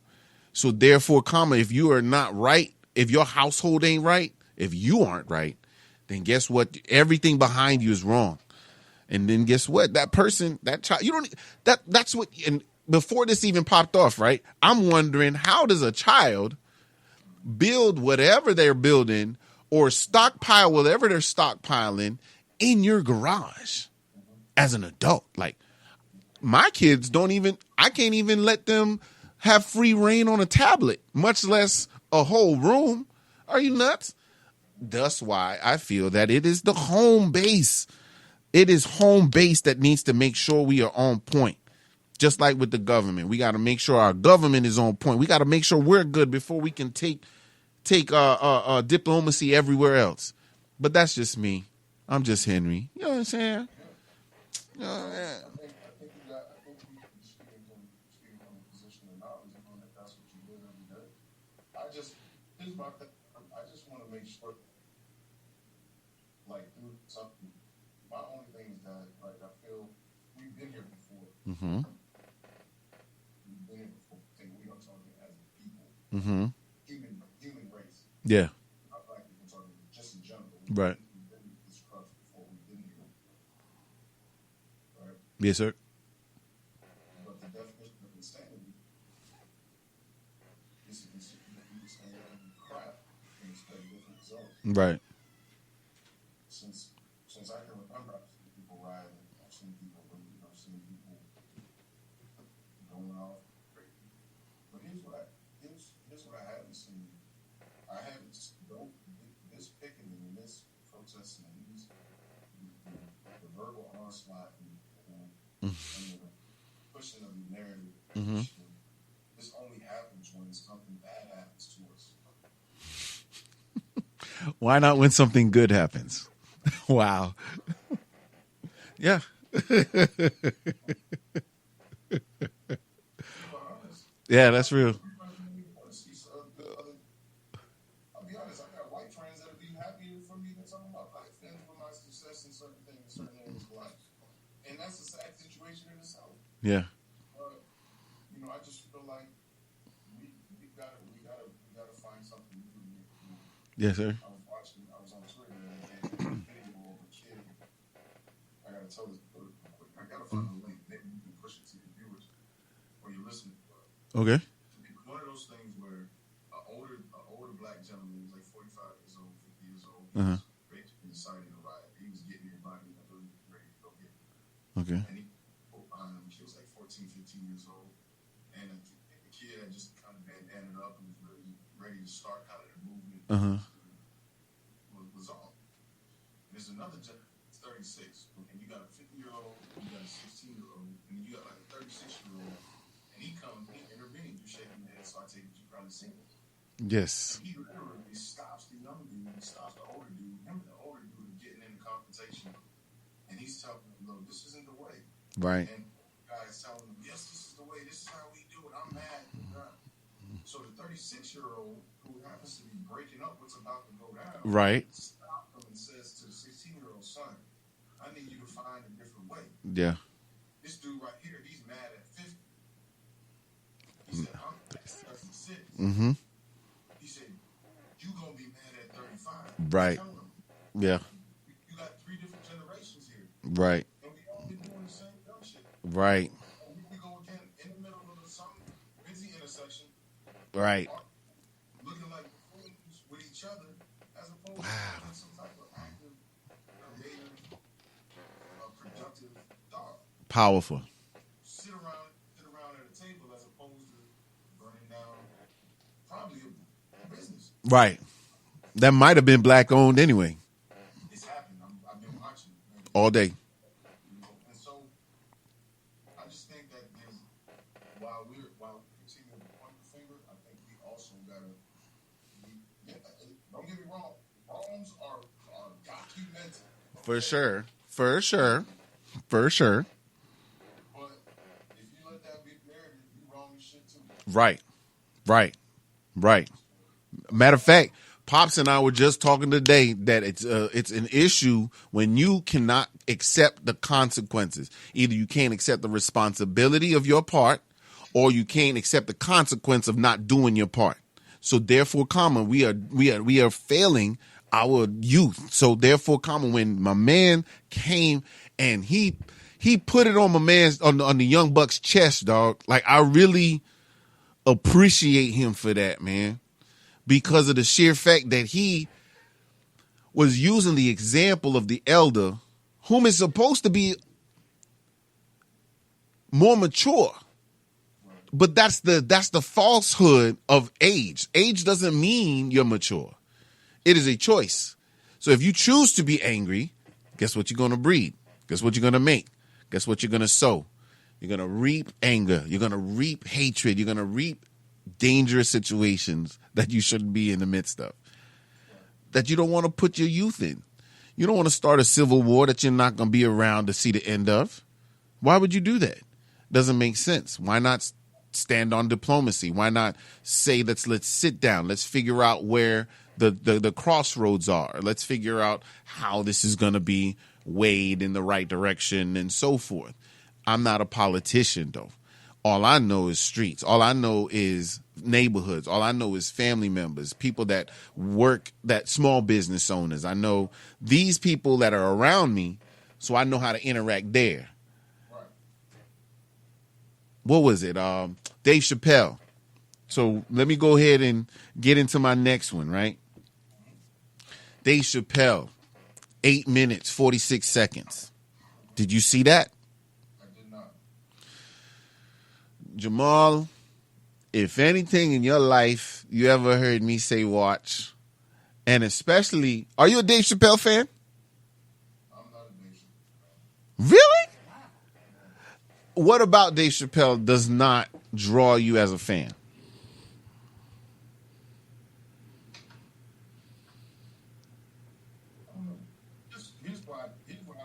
So therefore, if you are not right, if your household ain't right, if you aren't right, then guess what? Everything behind you is wrong. And then guess what? That person, that child, that's what, and before this even popped off, right? I'm wondering, how does a child build whatever they're building or stockpile whatever they're stockpiling in your garage as an adult? Like, my kids I can't even let them have free reign on a tablet, much less a whole room. Are you nuts? That's why I feel that it is the home base. It is home base that needs to make sure we are on point. Just like with the government, we got to make sure our government is on point. We got to make sure we're good before we can take diplomacy everywhere else. But that's just me. I'm just Henry. You know what I'm saying? Yeah. I think you speaking from a position of knowledge and knowing that that's what you live every day. Here's my thing. I just want to make sure, like, do something. My only thing is that, like, I feel we've been here before. Mm-hmm. We've been here before. We are talking as a people. Mm-hmm. Human race. Yeah. Not black people talking just in general. Right. We've been with this crust before we've been here. Right? Yes, sir. But the definition of insanity is to consider that you stand and crap and expect different results. Right. Since I can remember, I've seen people ride, I've seen people leave, I've seen people going off crazy. But here's what I haven't seen. I haven't this picking and this protesting and the verbal onslaught and the pushing of the narrative. Mm-hmm. This only happens when something bad happens to us. Why not when something good happens? Wow. Yeah. Yeah, that's real. I'll be honest, I got white friends that'll be happy for me than some of my black friends with my success in certain things, certain areas of life. And that's a sad situation in itself. Yeah. I just feel like we gotta find something new to make. Yes, sir. I was on Twitter and a video of a kid. I gotta tell this quick. I gotta find a link. Maybe you can push it to your viewers or your listeners. Okay. One of those things where an older black gentleman, he was like 45 years old, 50 years old, basically decided to riot. He was getting everybody ready to go get him. Okay. And he was like 14, 15 years old. And the kid had just kind of bandanaed up and was ready to start kind of the movement. Was on. There's another gentleman, 36, and you got a 50-year-old, you got a 16-year-old, and you got like a 36-year-old. And he comes, he intervenes, you shaking your head, so I take it you probably seen it. Yes. He literally stops the young dude, he stops the older dude. Him and the older dude are getting in a confrontation. And he's telling him, no, this isn't the way. Right. And the guy's telling him, yes, this is the way, this is how we do it. I'm mad. So the 36-year-old, who happens to be breaking up what's about to go down, right, stops him and says to the 16-year-old son, I need you to find a different way. Yeah. This dude right here, he's mad at 50. He said, I'm at 36. Mm-hmm. He said, you gonna be mad at 35. Right. Yeah. You got 3 different generations here. Right. And we all been doing the same dumb shit. Right. And we go again in the middle of some busy intersection. Right. Looking like fools with each other as opposed to some type of active, creative, productive thought. Powerful. Sit around at a table as opposed to burning down probably a business. Right. That might have been black owned anyway. It's happened. I've been watching all day. And so I just think that while we continue to point the finger, I think we also gotta don't get me wrong, wrongs are documented. For sure. For sure. For sure. But if you let that be narrative, you wrong as shit too. Right. Right. Right. Matter of fact, Pops and I were just talking today that it's an issue when you cannot accept the consequences. Either you can't accept the responsibility of your part, or you can't accept the consequence of not doing your part. So therefore, we are failing our youth. So therefore, when my man came and he put it on my man's on the young buck's chest, dog. Like, I really appreciate him for that, man, because of the sheer fact that he was using the example of the elder, whom is supposed to be more mature. But that's the falsehood of age. Age doesn't mean you're mature. It is a choice. So if you choose to be angry, guess what you're going to breed? Guess what you're going to make? Guess what you're going to sow? You're going to reap anger. You're going to reap hatred. You're going to reap dangerous situations that you shouldn't be in the midst of, that you don't want to put your youth in. You don't want to start a civil war that you're not going to be around to see the end of. Why would you do that? Doesn't make sense. Why not stand on diplomacy? Why not say let's sit down. Let's figure out where the crossroads are. Let's figure out how this is going to be weighed in the right direction and so forth. I'm not a politician, though. All I know is streets. All I know is neighborhoods. All I know is family members, people that work, that small business owners. I know these people that are around me, so I know how to interact there. What was it? Dave Chappelle. So let me go ahead and get into my next one, right? Dave Chappelle, 8 minutes, 46 seconds. Did you see that? I did not. Jamal, if anything in your life you ever heard me say watch, and especially, are you a Dave Chappelle fan? I'm not a Dave Chappelle. Really? What about Dave Chappelle does not draw you as a fan? Here's why I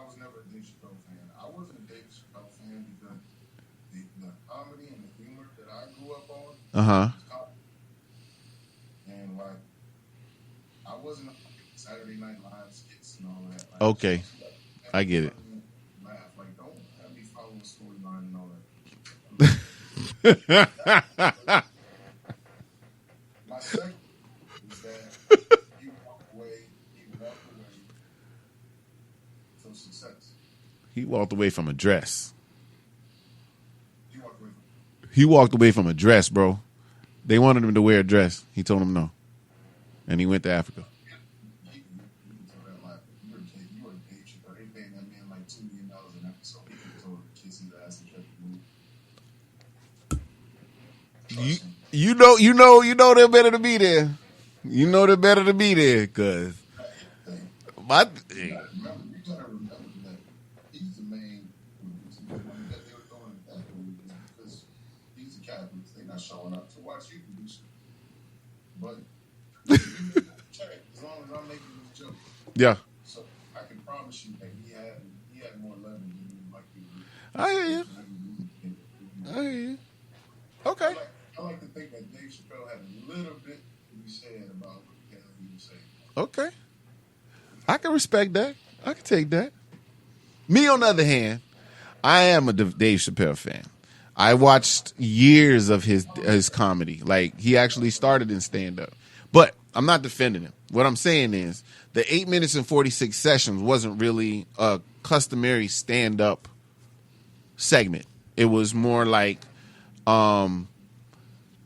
was never a Dave Chappelle fan. I wasn't a Dave Chappelle fan because the comedy and the humor that I grew up on. Uh-huh. And like, I wasn't a Saturday Night Live skits and all that. Like, Okay. I get it. Laugh. Like, don't have me following storyline and all that. My second is that he walked away from success. He walked away from a dress. He walked away from a dress, bro. They wanted him to wear a dress. He told them no. And he went to Africa. You were a Dave Chappelle. They paying that man like $2 million an episode. He could have told him to kiss his ass and kept the move. You know they're better to be there. You know they're better to be there, cause You gotta remember that he's the main reason that they were throwing that movie because he's a Catholic. They're not showing up to watch you produce it. But check as long as I'm making this joke. Yeah. So I can promise you that he had more leverage than you like to do. I hear you. Okay. I like to think that Dave Chappelle had a little bit to be said about what the hell he was saying. Okay. I can respect that. I can take that. Me, on the other hand, I am a Dave Chappelle fan. I watched years of his comedy. Like, he actually started in stand-up. But I'm not defending him. What I'm saying is the 8 minutes and 46 sessions wasn't really a customary stand-up segment. It was more like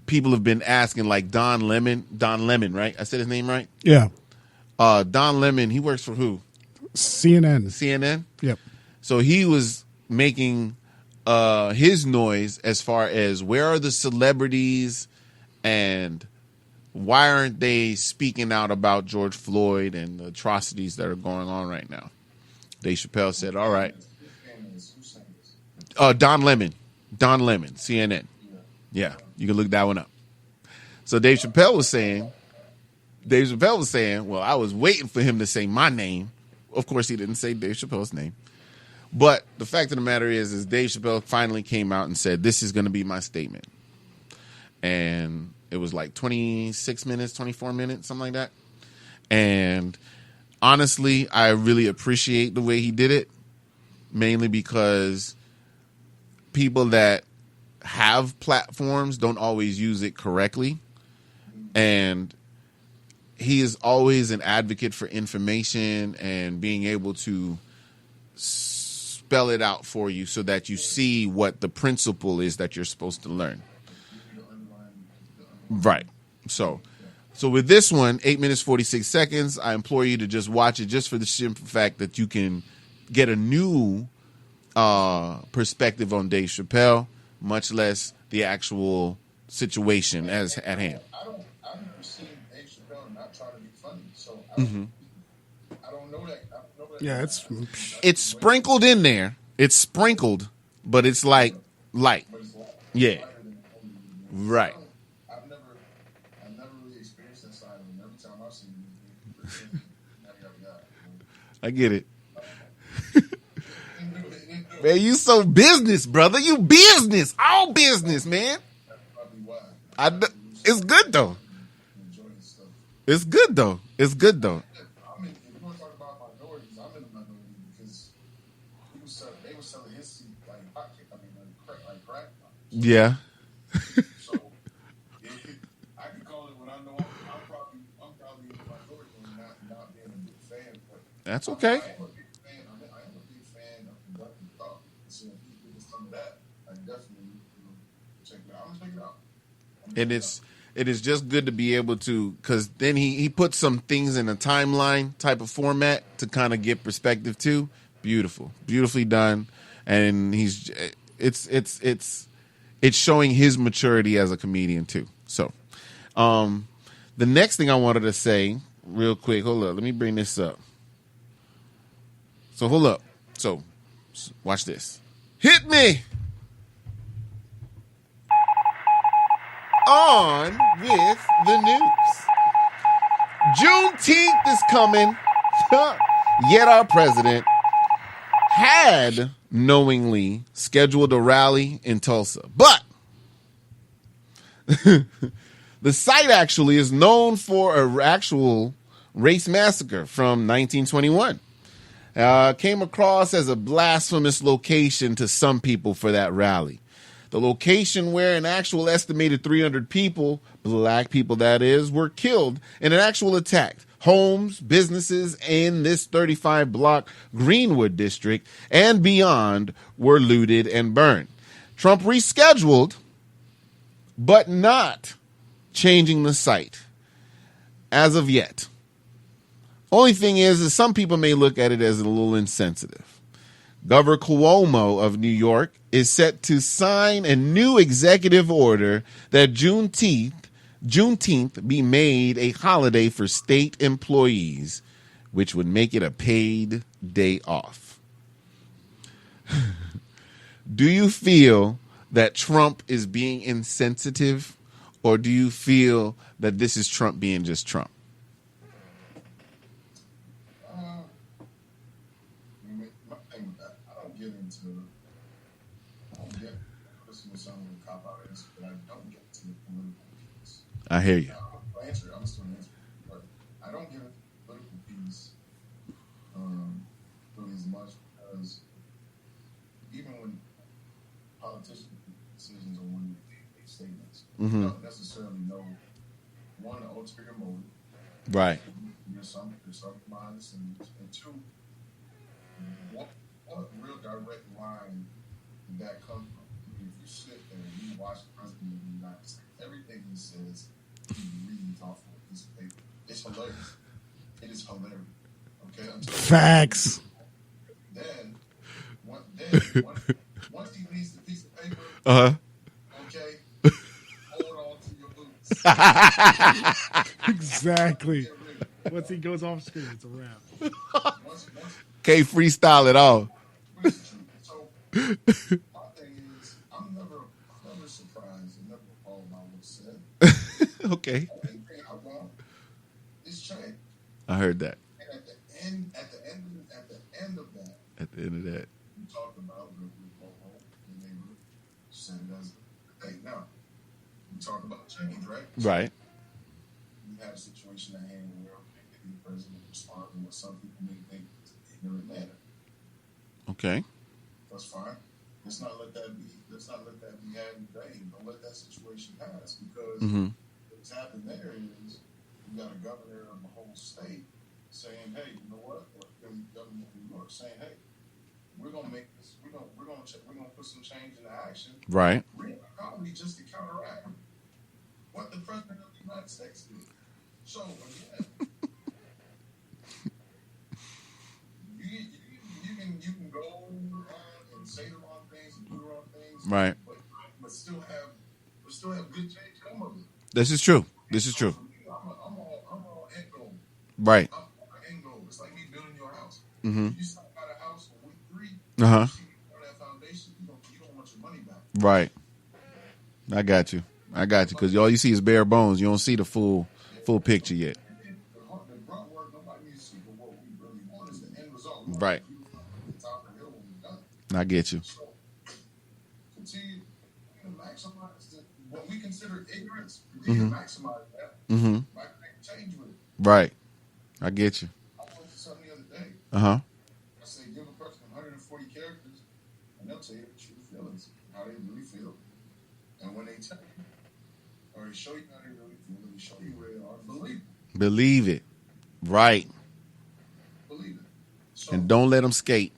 people have been asking, like Don Lemon, right? I said his name right? Yeah. Don Lemon, he works for who? CNN. Yep. So he was making his noise as far as where are the celebrities and why aren't they speaking out about George Floyd and the atrocities that are going on right now? Dave Chappelle said, all right. Don Lemon, CNN. Yeah, you can look that one up. So Dave Chappelle was saying, well, I was waiting for him to say my name. Of course, he didn't say Dave Chappelle's name. But the fact of the matter is Dave Chappelle finally came out and said, this is going to be my statement. And it was like 26 minutes, 24 minutes, something like that. And honestly, I really appreciate the way he did it, mainly because people that have platforms don't always use it correctly. And he is always an advocate for information and being able to spell it out for you so that you see what the principle is that you're supposed to learn. Right. So with this one, 8 minutes, 46 seconds, I implore you to just watch it just for the simple fact that you can get a new perspective on Dave Chappelle, much less the actual situation as at hand. I've never seen Dave Chappelle not trying to be funny, so I don't know that. Yeah, it's sprinkled in there. It's sprinkled, but it's like light. Yeah. Right. I've never really experienced that side of him. Every time I've seen him, I get it. Man, you so business, brother. You business. All business, man. It's good, though. It's good, though. It's good, though. I mean, if you want to talk about minorities, I'm in the minority because they were selling his seat like crack. Yeah. So I can call it when I know I'm probably in the minority and not being a big fan. But That's okay. I am a big fan of conducting thought. So if you give us some of that, I definitely check it out. I'm gonna check it out. And it is just good to be able to, because then he put some things in a timeline type of format to kind of get perspective too. Beautifully done, and it's showing his maturity as a comedian too. So, the next thing I wanted to say real quick, hold up, let me bring this up. So hold up, so watch this. Hit me. On with the news. Juneteenth is coming, yet our president had knowingly scheduled a rally in Tulsa. But the site actually is known for an actual race massacre from 1921. Came across as a blasphemous location to some people for that rally. The location where an actual estimated 300 people, black people that is, were killed in an actual attack. Homes, businesses in this 35-block Greenwood district and beyond were looted and burned. Trump rescheduled, but not changing the site as of yet. Only thing is some people may look at it as a little insensitive. Governor Cuomo of New York is set to sign a new executive order that Juneteenth be made a holiday for state employees, which would make it a paid day off. Do you feel that Trump is being insensitive, or do you feel that this is Trump being just Trump? I hear you. I'm still answering, but I don't get into political piece really as much because even when politicians make decisions or when they make statements, you don't necessarily know one, the ulterior motive. Right. There's some behind the scenes, and two, what real direct line did that come from? If you sit there and you watch the president of the United States, everything he says, he reads off of a piece of paper. It's hilarious. It is hilarious. Okay. Facts. Then, once he reads the piece of paper, okay, hold on to your boots. Exactly. Once he goes off screen, it's a wrap. Can't freestyle at all. So, my thing is, I'm never surprised and never appalled by what's said. Okay. It's changed. I heard that. And at the end of that. At the end of that. We talked about the Boho, and they said it as a thing. Now, we talked about change, right? Right. We have a situation at hand where the president responds in what some people may think is an ignorant manner. Okay. That's fine. Let's not let that be had in vain. Don't let that situation pass because what's happened there is you got a governor of the whole state saying, hey, you know what? Or the governor of New York saying, hey, we're gonna make this. We're gonna put some change into action. Right. Real economy just to counteract what the president of the United States did. So again, you can go on and say the wrong things and do the wrong things, Right. but still have good change come of it. This is true. This is true. I'm all end goal. Right. I'm end goal. It's like me building your house. Mm-hmm. If you start out a house on week 3, Uh-huh. on that foundation, you don't want your money back. Right. I got you. Because all you see is bare bones. You don't see the full picture yet. The grunt work nobody needs to see, but what we really want is the end result. Right. The top of the hill when we're done. I get you. So continue to maximize what we consider ignorance. Continue to maximize that. Mm-hmm. By making change with it. Right. I get you. I went to something the other day. Uh-huh. I say give a person 140 characters, and they'll tell you the true feelings, how they really feel. And when they tell you, or they show you how they really feel, they show you where they are, believe it. Believe it. Right. Believe it. So, And don't let them skate.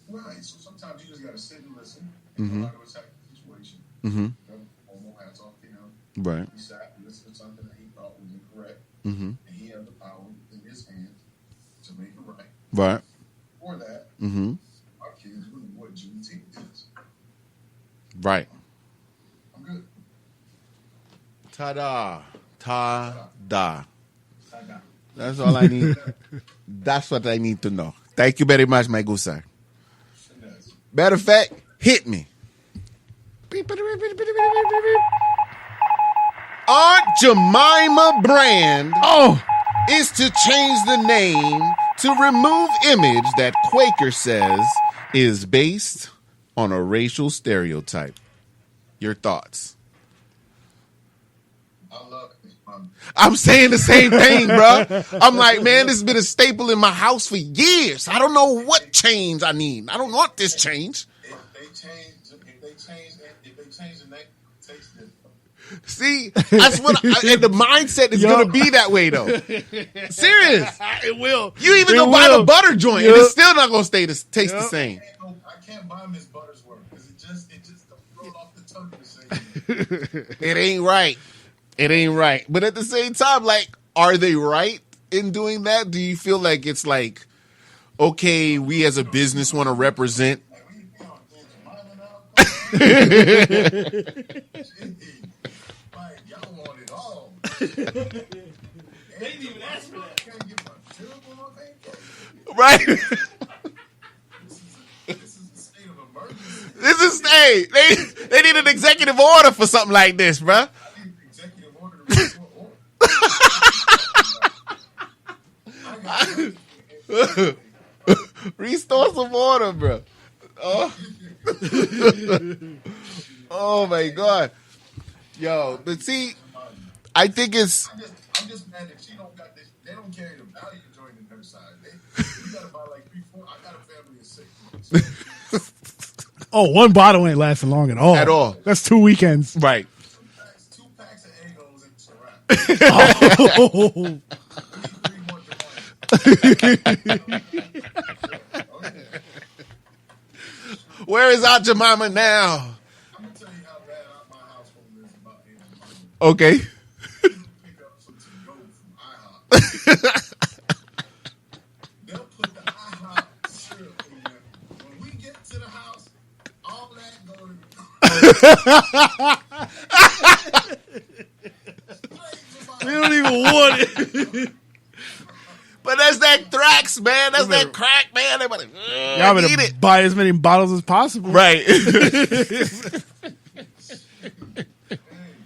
right. So sometimes you just got to sit and listen Mm-hmm. and try to attack the situation. Mm-hmm. No hats off to him. Right. He sat and listened to something that he thought was incorrect, Mm-hmm. and he had the power in his hands to make it right. Right. For that, Mm-hmm. our kids really what Juneteenth is. Right. I'm good. Ta-da. Ta-da. That's all I need. That's what I need to know. Thank you very much, my good sir. Matter of fact, hit me. Aunt Jemima Brand is to change the name to remove image that Quaker says is based on a racial stereotype. Your thoughts? I love it. I'm saying the same thing, bro. I'm like, man, this has been a staple in my house for years. I don't know what change I need. I don't want this change. If they change the name, it tastes different. See, that's what and the mindset is going to be that way, though. Serious. It will. You even go buy the butter joint, and it's still not going to taste the same. I can't buy Miss Buttersworth because it just don't roll off the tongue the same. It ain't right. It ain't right. But at the same time, like, are they right in doing that? Do you feel like it's like, okay, we as a business want to represent? Like, we be on Jemima now. Like, y'all want it all. They didn't even ask for that. Can't get my children on vacation. Right? This is a state of emergency. This is, hey, they need an executive order for something like this, bruh. I need an executive order to restore order. Restore some order, bro. Oh. Oh my God. Yo, but see, I think it's. I'm just mad that she don't got this. They don't carry the value joint in her side. You gotta buy like 3-4. I got a family of 6. Oh, one bottle ain't lasting long at all. At all. That's 2 weekends. Right. 2 packs of Egos and it's a wrap. Oh. We need 3 more Jemimas. Where is Aunt Jemima now? I'm gonna tell you how bad my household is about Aunt Jemima. Okay. Pick up some to-go from IHOP. They'll put the IHOP syrup in there. When we get to the house, all that go to We don't even want it. But that's that thrax, man. That's that crack, man. They like, Y'all need better it. buy as many bottles as possible. Right. They're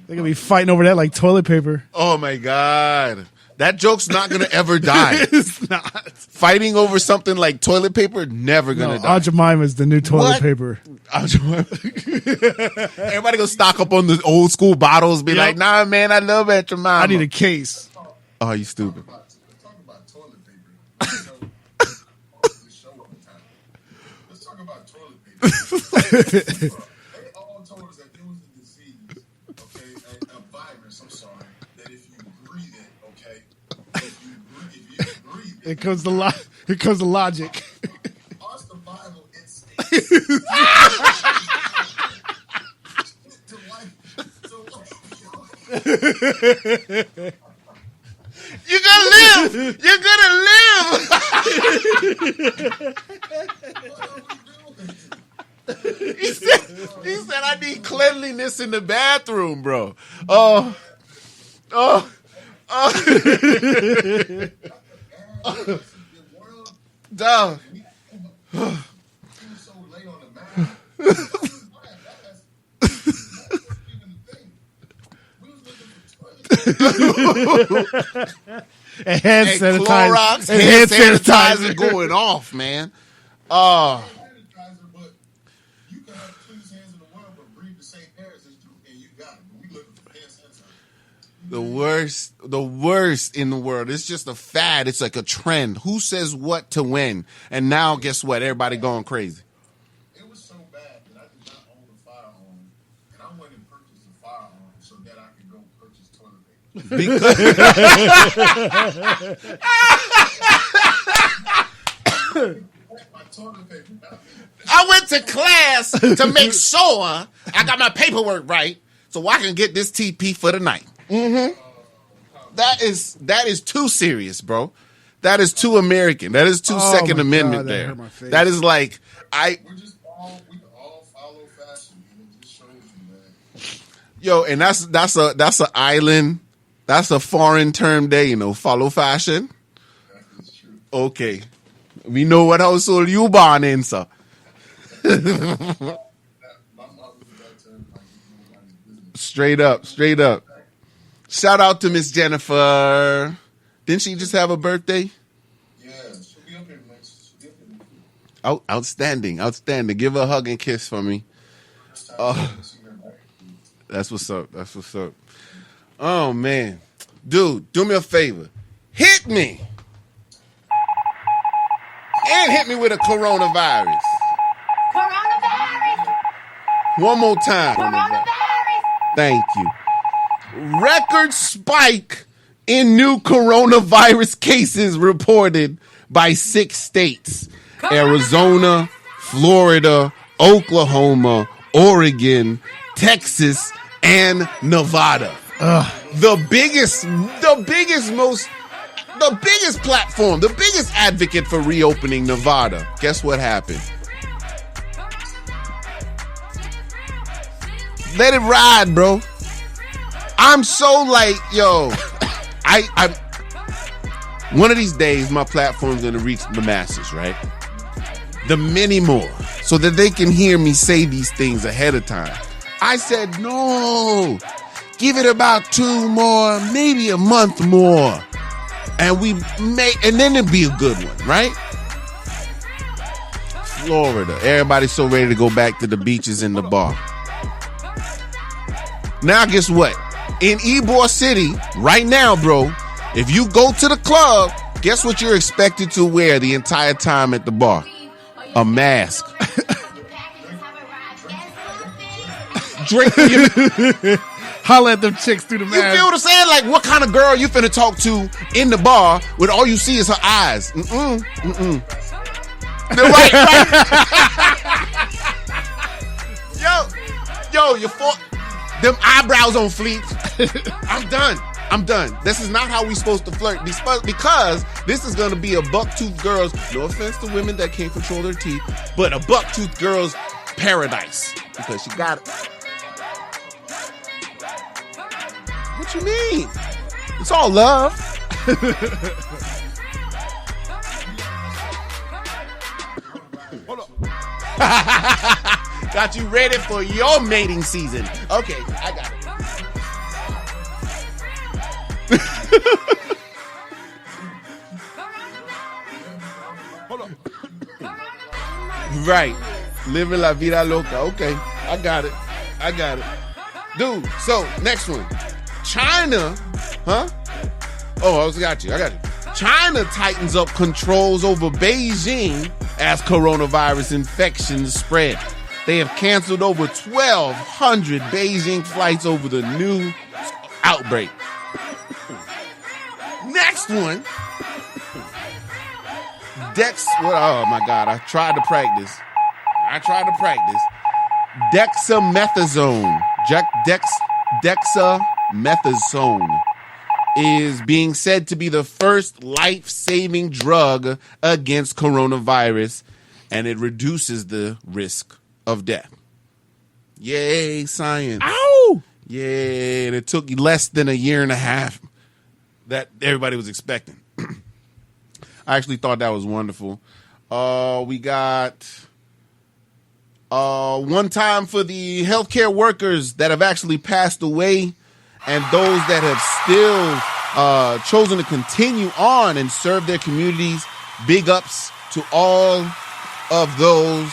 gonna be fighting over that like toilet paper. Oh my God. That joke's not gonna ever die. It's not. Fighting over something like toilet paper, never gonna die. Aunt Jemima is the new toilet What? paper. Aunt Jemima. Everybody go stock up on the old school bottles. Be like, nah, man, I love Aunt Jemima. I need a case. Oh, you stupid. talk about toilet paper. Let's talk about toilet paper. They all told us that there was a disease, okay, a virus, I'm sorry, that if you breathe it, okay, if you breathe it, Here comes the logic. our survival, it's You're gonna live. You're gonna live. He said, I need cleanliness in the bathroom, bro. Oh. Dog. And hand sanitizer. Clorox, hand sanitizer going off, man. But you can have the cleanest hands in the world, but breathe the same air as you, and you got it. But we looking for hand sanitizer. The worst in the world. It's just a fad. It's like a trend. Who says what to when? And now, guess what? Everybody going crazy. It was so bad that I did not own a firearm, and I went and purchased a firearm so that I could go purchase toilet paper. My toilet paper, not me. I went to class to make sure I got my paperwork right so I can get this TP for the night. Mm-hmm. That is too serious, bro. That is too American. That is too Second Amendment there. That is like we can all follow fashion, and it just shows you, man. Yo, and that's an island. That's a foreign term there, follow fashion. That's true. Okay. We know what household you born in, sir. Straight up. Shout out to Miss Jennifer. Didn't she just have a birthday? Yeah, she'll be up here next. Outstanding. Give her a hug and kiss for me. That's what's up. Oh, man. Dude, do me a favor. Hit me. And hit me with a coronavirus. One more time. Thank you. Record spike in new coronavirus cases reported by 6 states. Arizona, Florida, Oklahoma, Oregon, Texas, and Nevada. The biggest platform, the biggest advocate for reopening Nevada. Guess what happened? Let it ride, bro. I'm so like, yo, I one of these days my platform's gonna reach the masses, right? The many more, so that they can hear me say these things ahead of time. I said, no, give it about 2 more, maybe a month more. And then it'd be a good one, right? Florida. Everybody's so ready to go back to the beaches and the bar. Now, guess what? In Ybor City, right now, bro, if you go to the club, guess what you're expected to wear the entire time at the bar? A mask. Drink. Holla at them chicks through the mask. You feel what I'm saying? Like, what kind of girl you finna talk to in the bar when all you see is her eyes? Right. Yo, them eyebrows on fleek. I'm done. This is not how we supposed to flirt. Because this is going to be a buck-toothed girl's, no offense to women that can't control their teeth, but a buck-toothed girl's paradise. Because she got it. What you mean? It's all love. Hold up. Got you ready for your mating season. Okay, I got it. Hold up. Right. Living la vida loca. Okay, I got it. Dude, so next one. China, huh? Oh, I got you. China tightens up controls over Beijing as coronavirus infections spread. They have canceled over 1,200 Beijing flights over the new outbreak. Next one. Oh my God, I tried to practice. I tried to practice. Dexamethasone. Dexamethasone is being said to be the first life-saving drug against coronavirus, and it reduces the risk of death. Yay, science. Ow! Yay, and it took less than a year and a half that everybody was expecting. I actually thought that was wonderful. We got one time for the healthcare workers that have actually passed away and those that have still chosen to continue on and serve their communities. Big ups to all of those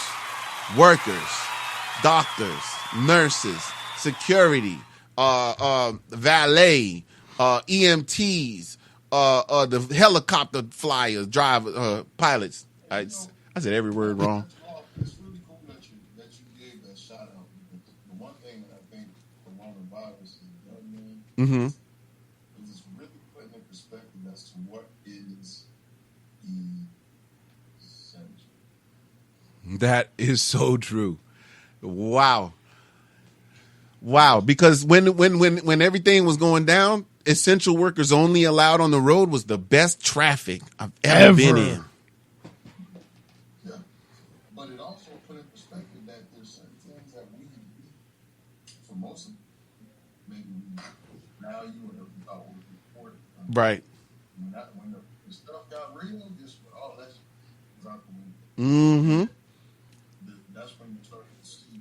workers, doctors, nurses, security, valet, EMTs, the helicopter flyers, pilots. I said every word wrong. It's really cool that you gave that shout out. The one thing that I think coronavirus has done, man, is it's really putting in perspective as to what is essential. That is so true. Wow. Because when everything was going down, essential workers only allowed on the road was the best traffic I've ever been in. Yeah. But it also put in perspective that there's certain things that we for most of maybe we value or that we thought was important. Right. When the stuff got real, just that's out the window. Mm-hmm. That's when you start to see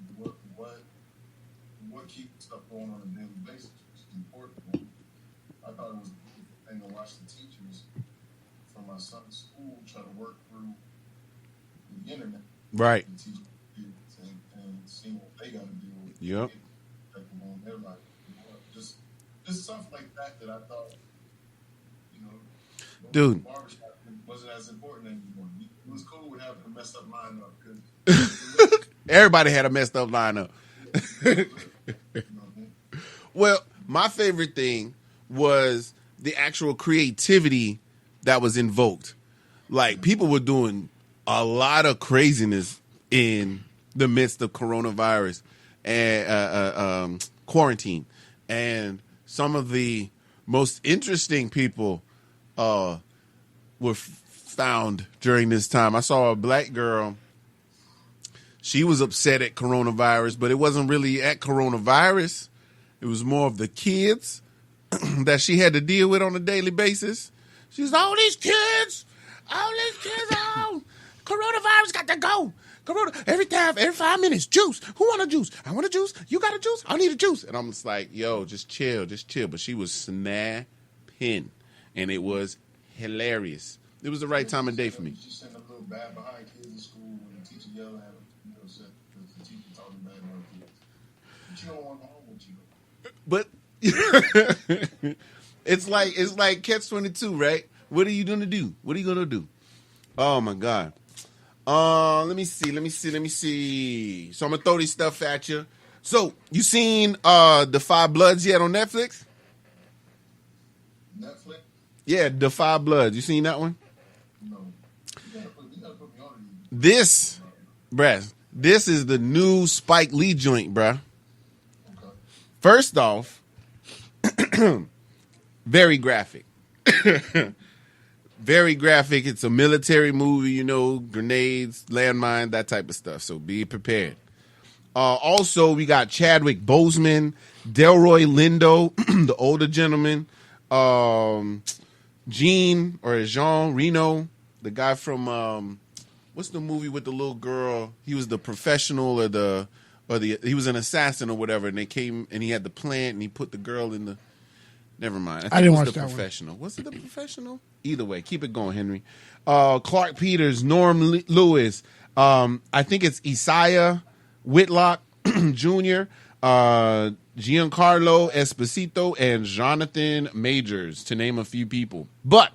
what keeps stuff going on a daily basis. It's important. I thought it was a good thing to watch the teachers from my son's school try to work through the internet. Right. And teach kids and see what they got to deal with. Yep. On their life. Just stuff like that I thought, dude. Barbershop wasn't as important anymore. It was cool with having a messed up lineup. Everybody had a messed up lineup. Well, my favorite thing was the actual creativity that was invoked. Like, people were doing a lot of craziness in the midst of coronavirus and quarantine. And some of the most interesting people were found during this time. I saw a black girl. She was upset at coronavirus, but it wasn't really at coronavirus. It was more of the kids that she had to deal with on a daily basis. She's all these kids, oh, coronavirus got to go. Every 5 minutes, juice. Who want a juice? I want a juice. You got a juice? I need a juice. And I'm just like, yo, just chill. But she was snapping, and it was hilarious. It was the right time of day for me. She sent a little bad behind kids in school when the teacher yelled at them. The teacher talking bad about kids. But you don't want to know what you But it's like catch-22, right? What are you gonna do? Oh my God. Let me see. So I'm gonna throw this stuff at you. So you seen The Five Bloods yet on Netflix? Netflix? Yeah, The Five Bloods. You seen that one? No. You gotta put me on This is the new Spike Lee joint, bruh. Okay. First off, very graphic. Very graphic. It's a military movie, grenades, landmine, that type of stuff. So be prepared. Also, we got Chadwick Boseman, Delroy Lindo, the older gentleman, Jean Reno, the guy from what's the movie with the little girl? He was the professional he was an assassin or whatever, and they came and he had the plant and he put the girl in the. Never mind. I didn't watch The that Professional. Was it The Professional? Either way, keep it going, Henry. Clark Peters, Norm Lewis. I think it's Isaiah Whitlock Jr., Giancarlo Esposito, and Jonathan Majors, to name a few people. But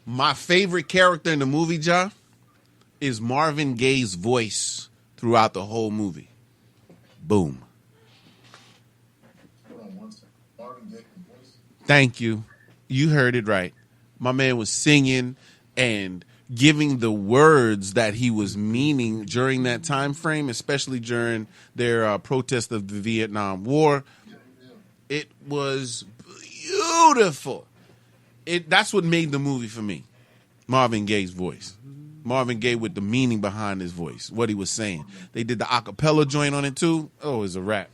my favorite character in the movie, Ja, is Marvin Gaye's voice throughout the whole movie. Boom. Thank you. You heard it right. My man was singing and giving the words that he was meaning during that time frame, especially during their protest of the Vietnam War. It was beautiful. That's what made the movie for me. Marvin Gaye's voice. Marvin Gaye with the meaning behind his voice, what he was saying. They did the acapella joint on it too. Oh, it's a rap.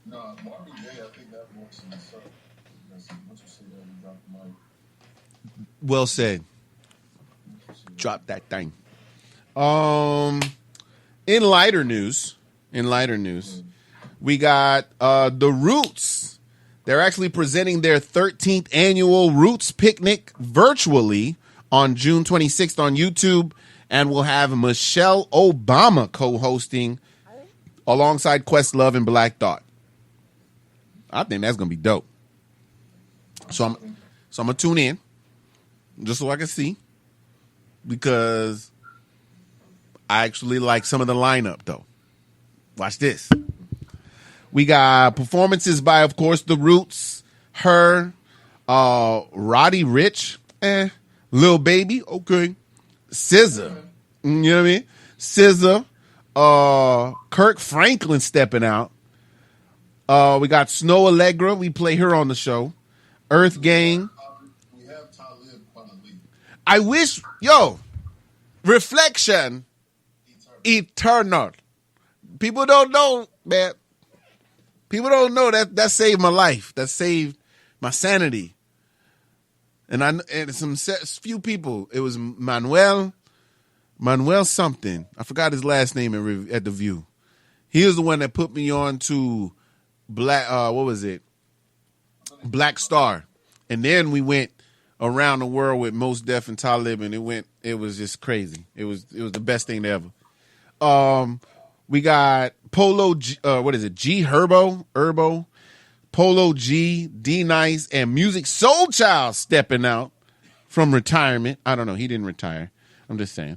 No, Marvin Gaye, I think that voice in itself. Once you say that, you drop the mic. Well said. Drop that thing. In lighter news, we got the Roots. They're actually presenting their 13th annual Roots Picnic virtually on June 26th on YouTube, and we'll have Michelle Obama co-hosting alongside Questlove and Black Thought. I think that's gonna be dope. So I'm gonna tune in just so I can see, because I actually like some of the lineup though. Watch this. We got performances by, of course, the Roots, her, Roddy Ricch, Lil Baby, okay, SZA, you know what I mean? SZA, Kirk Franklin stepping out. We got Snow Allegra. We play her on the show. Earth Gang. We have Talib Kweli. I wish, Reflection, Eternal. People don't know, man. People don't know that saved my life. That saved my sanity. And some few people. It was Manuel something. I forgot his last name at the View. He was the one that put me on to Black. What was it? Black Star. And then we went around the world with Mos Def and Talib, and it was just crazy. It was the best thing ever. We got Polo G, G Herbo, Polo G, D Nice, and Music Soul Child stepping out from retirement. I don't know. He didn't retire. I'm just saying.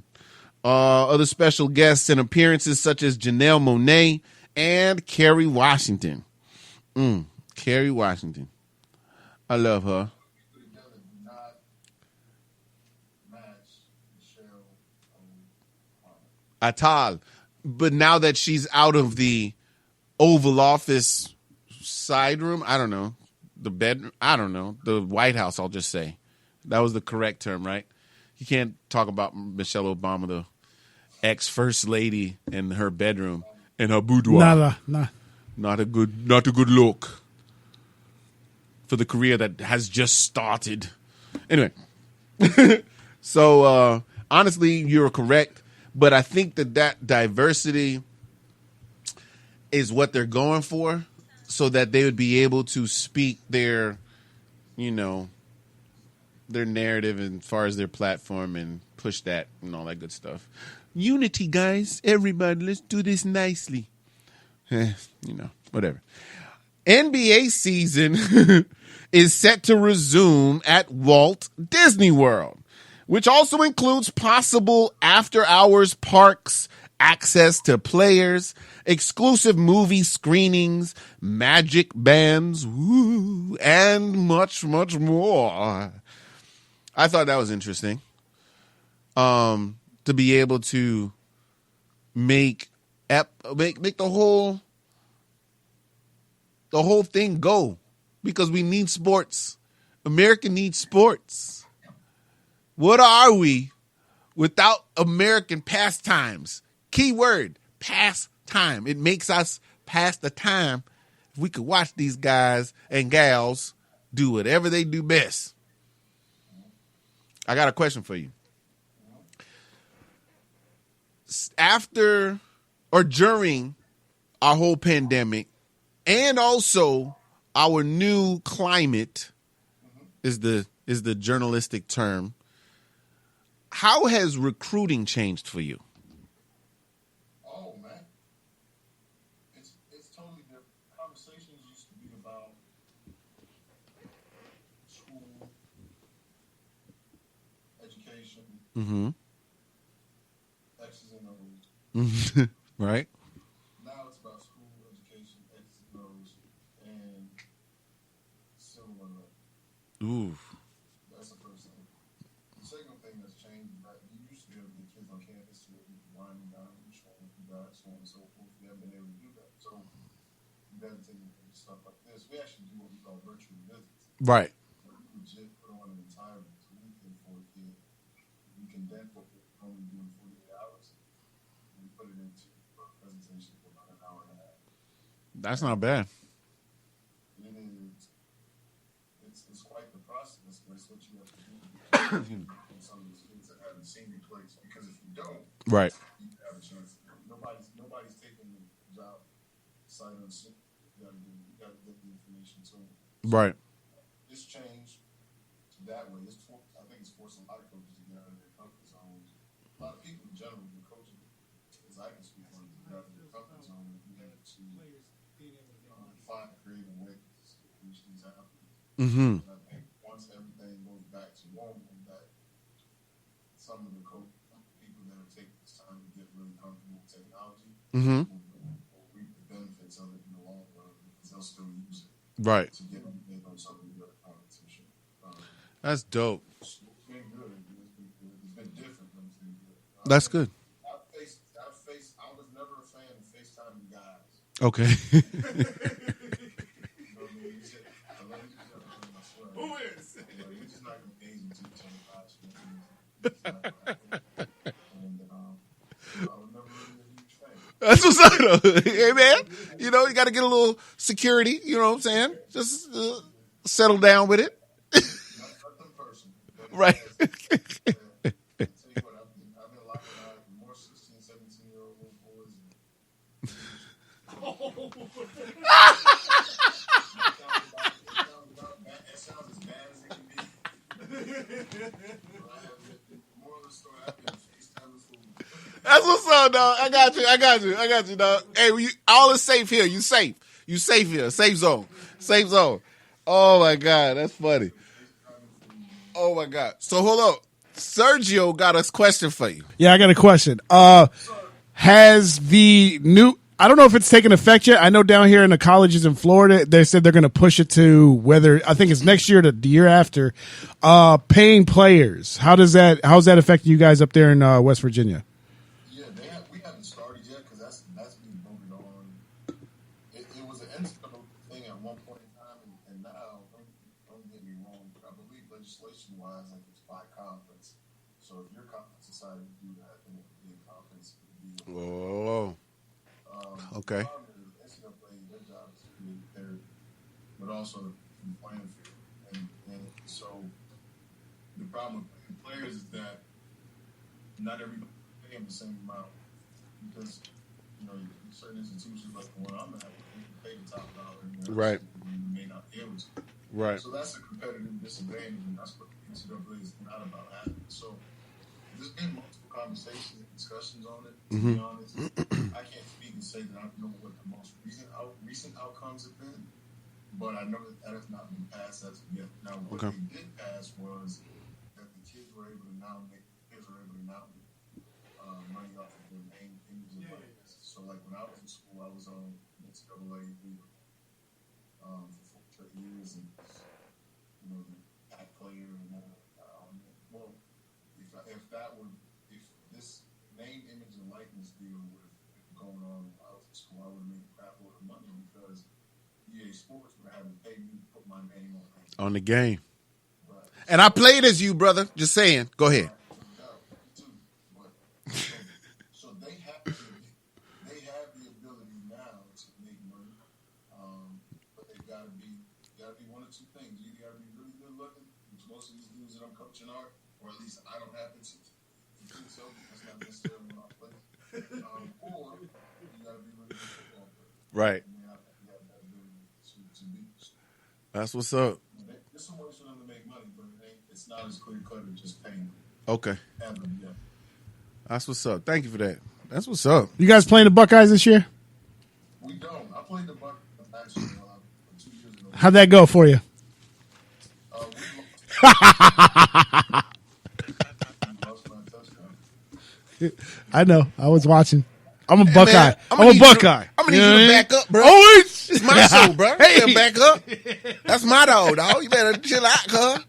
Other special guests and appearances such as Janelle Monáe and Kerry Washington. Kerry Washington. I love her. Atal. But now that she's out of the Oval Office side room, I don't know, the bedroom, I don't know, the White House, I'll just say. That was the correct term, right? You can't talk about Michelle Obama, the ex-first lady, in her bedroom, in her boudoir. Not a good look for the career that has just started. Anyway, so honestly, you're correct. But I think that diversity is what they're going for, so that they would be able to speak their narrative as far as their platform and push that and all that good stuff. Unity, guys. Everybody, let's do this nicely. Whatever. NBA season is set to resume at Walt Disney World, which also includes possible after-hours parks, access to players, exclusive movie screenings, magic bands, and much, much more. I thought that was interesting. To be able to make the whole thing go, because we need sports. America needs sports. What are we without American pastimes? Key word, pastime. It makes us pass the time if we could watch these guys and gals do whatever they do best. I got a question for you. After or during our whole pandemic, and also our new climate is the journalistic term, how has recruiting changed for you? Oh, man. It's totally different. Conversations used to be about school, education, X's and O's. Right? Now it's about school, education, X's and O's, and civil unrest. Ooh. That's the first thing. be able to get kids on campus to wind them down, showing what you got, so on and so forth. We haven't been able to do that. So we haven't taken stuff like this. We actually do what we call virtual visits. Right. We legit put on an entire weekend for a kid. We condense what we only do in 48 hours. And we put it into a presentation for about an hour and a half. That's not bad. It is. It's quite the process, but it's what you have to do. And some of these kids that haven't seen your place, because if you don't, Right. you have a chance. Nobody's taking the job sight unseen. You got to get the information to them. Right. It's changed that way. I think it's forcing a lot of coaches to get out of their comfort zones. A lot of people in general, the coaches, as I can speak on, get out of their comfort zone and be able to find creative ways to reach these athletes. Mm-hmm. And I think once everything goes back to normal, that some of the people that are taking this time to get really comfortable with technology Mm-hmm. will reap the benefits of it in the long run because they'll still use it Right. to get on something good competition. That's dope. It's been good. It's been different, but it's been good. That's good. I was never a fan of FaceTime guys. Okay. You know what I mean? I love you, I swear. Who is? You're just not going to gaze into each other's eyes. And I was never really a huge fan. That's what's up, though. Hey, man. You know, you got to get a little security. You know what I'm saying? Just settle down with it. Nothing personal. Right. I tell you what, I've been locking out more 16, 17-year-old little boys. It sounds as bad as it can be. More of the story, I've been FaceTime with food. That's what's up, dog. I got you, dog. Hey, all is safe here. You safe here. Safe zone. Oh, my God. That's funny. Oh, my God. So, hold up. Sergio got a question for you. Yeah, I got a question. Has the new, I don't know if it's taken effect yet. I know down here in the colleges in Florida, they said they're going to push it to whether, I think it's next year to the year after, paying players. How's that affecting you guys up there in West Virginia? Yeah, we haven't started yet because that's being voted on. It was an internal thing at one point in time, and now, don't get me wrong, but I believe legislation-wise, like it's by conference. So if your conference decided to do that, then it would be a conference. Oh. Okay. The NCAA, their job is to create parity, but also the playing field. And so the problem with players is that not everybody pay them the same amount because, you know, certain institutions like the one I'm at, you can pay the top dollar. Right. You may not be able to. Right. So that's a competitive disadvantage, and that's what the NCAA is not about happening. So there's been multiple conversations and discussions on it. To be honest, I can't speak and say that I know what the most recent outcomes have been, but I know that has not been passed as of yet. Now, what they did pass was that the kids were able to now make money off of their name, image, and likeness. So, like when I was in school, I was on NCAA league for 4 straight years, and you know, the back player, and well, if this name, image, and likeness deal would have been going on when I was in school, I would have made a crap load of money because EA Sports would have had to pay me to put my name on the game. Right. And I played as you, brother. Just saying. Go ahead. So they have the ability now to make money, but they've got to be one of two things. You got to be really good looking, which most of these dudes that I'm coaching are, or at least I don't happen to think so. That's not necessarily what I play. Or you got to be really good football player. Right. You have that ability to be. That's what's up. There's some ways for them to make money, but it's not as clear cut as just paying. Okay. Yeah. That's what's up. Thank you for that. That's what's up. You guys playing the Buckeyes this year? We don't. I played the Buckeyes actually 2 years ago. How'd that go for you? We lost my touchdown. I know. I was watching. I'm a Buckeye. Man, I'm a Buckeye. I'm gonna need you to back up, bro. Oh, It's my show, bro. Hey. You better back up. That's my dog. You better chill out, cuz.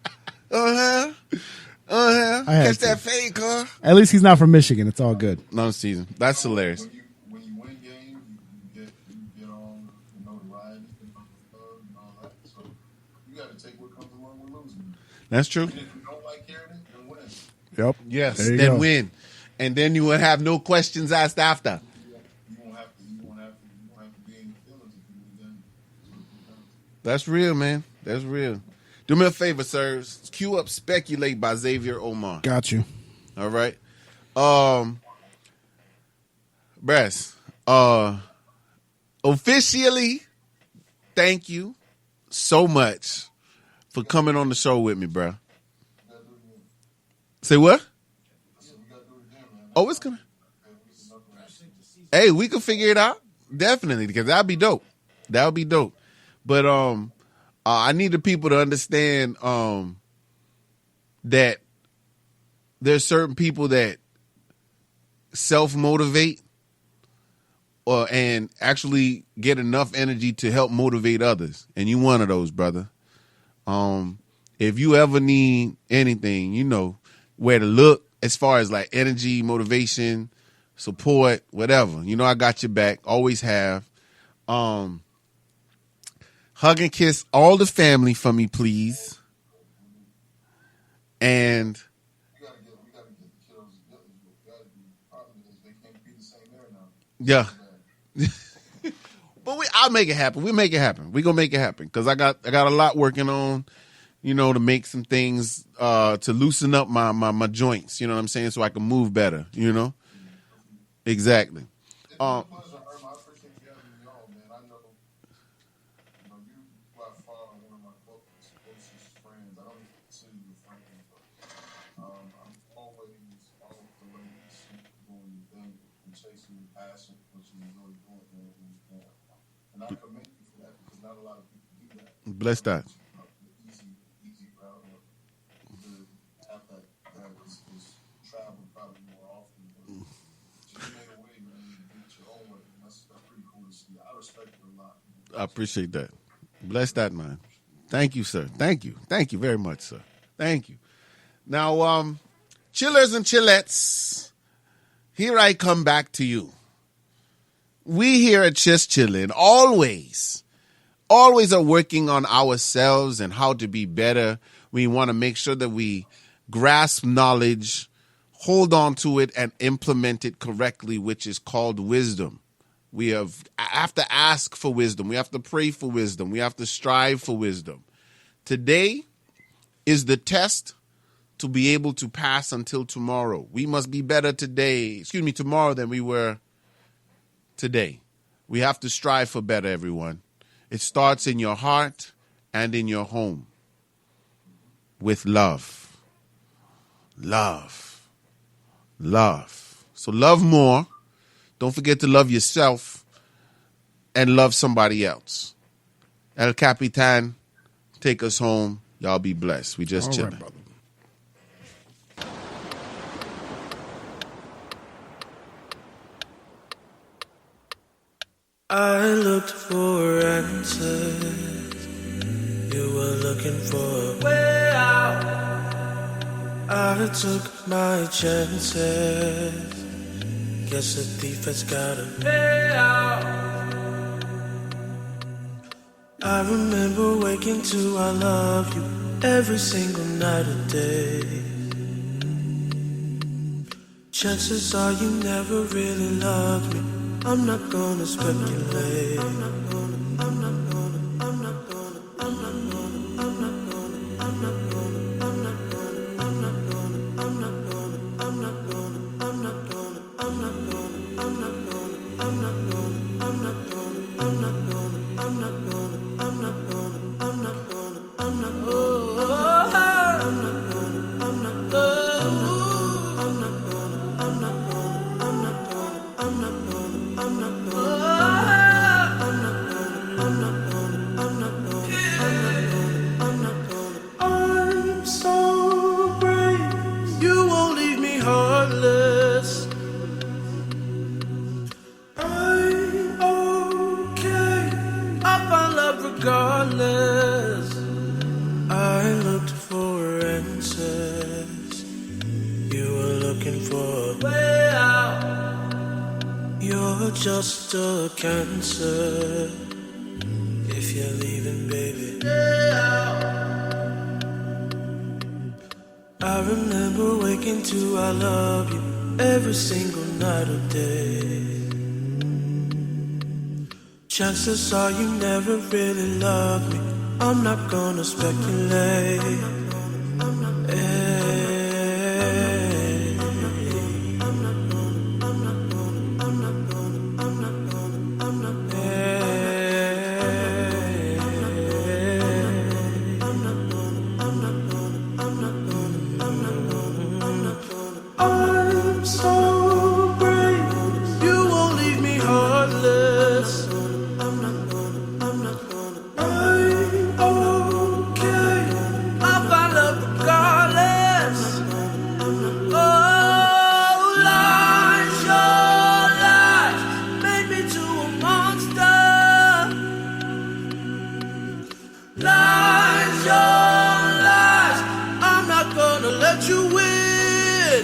Uh-huh. I had Catch to. that fade, car. At least he's not from Michigan. It's all good. No season. That's hilarious. When you win games, you get on the notoriety and all that. So you got to take what comes along with losing. That's true. And if you don't like hearing it, then win. Yep. Yes. There you Then go. win. And then you will have no questions asked after. You won't have to be in your feelings if you win the game. That's real, man. That's real. Do me a favor, sirs. Cue up Speculate by Xavier Omar. Got you. All right. Bress, officially, thank you so much for coming on the show with me, bro. Say what? Oh, it's coming. Hey, we can figure it out. Definitely, because that'd be dope. That would be dope. But I need the people to understand that there's certain people that self-motivate and actually get enough energy to help motivate others. And you one of those, brother. If you ever need anything, you know where to look as far as like energy, motivation, support, whatever. You know I got your back. Always have. Hug and kiss all the family for me, please. And We gotta get the kiddos. The problem is they can't be the same there now. yeah. But I'll make it happen. We make it happen. We gonna make it happen because I got a lot working on, you know, to make some things to loosen up my joints. You know what I'm saying, so I can move better. You know, exactly. I appreciate you having me on, man. I know you by far one of my closest friends. I don't even consider you a friend, but I'm always the way you see doing your thing and chasing your passion, which is really doing, man. And I commend you for that because not a lot of people do that. Bless that. Easy route to have that is travel probably more often. But you made a way, man. You did it your own way. And that's pretty cool to see. I respect it a lot. I appreciate that. Bless that, man. Thank you, sir. Thank you. Thank you very much, sir. Thank you. Now, chillers and chillettes, here I come back to you. We here at Jus Chillin always are working on ourselves and how to be better. We want to make sure that we grasp knowledge, hold on to it, and implement it correctly, which is called wisdom. We have to ask for wisdom. We have to pray for wisdom. We have to strive for wisdom. Today is the test to be able to pass until tomorrow. We must be better tomorrow than we were today. We have to strive for better, everyone. It starts in your heart and in your home with love. Love. Love. So love more. Don't forget to love yourself and love somebody else. El Capitan, take us home. Y'all be blessed. We just chilling. brother. I looked for answers. You were looking for a way out. I took my chances. Guess the thief has got a way out. I remember waking to I love you every single night of day. Chances are you never really loved me. I'm not gonna speculate. I'm not gonna I'm so brave. You won't leave me heartless. I'm okay. I find love regardless. I looked for answers. looking for a way out. You're just a cancer. If you're leaving, baby, stay out. I remember waking to I love you every single night or day. Chances are you never really loved me. I'm not gonna speculate. I'm so brave, you won't leave me heartless. I'm okay, I find love regardless. Oh, lies, your lies made me to a monster. Lies, your lies, I'm not gonna let you win.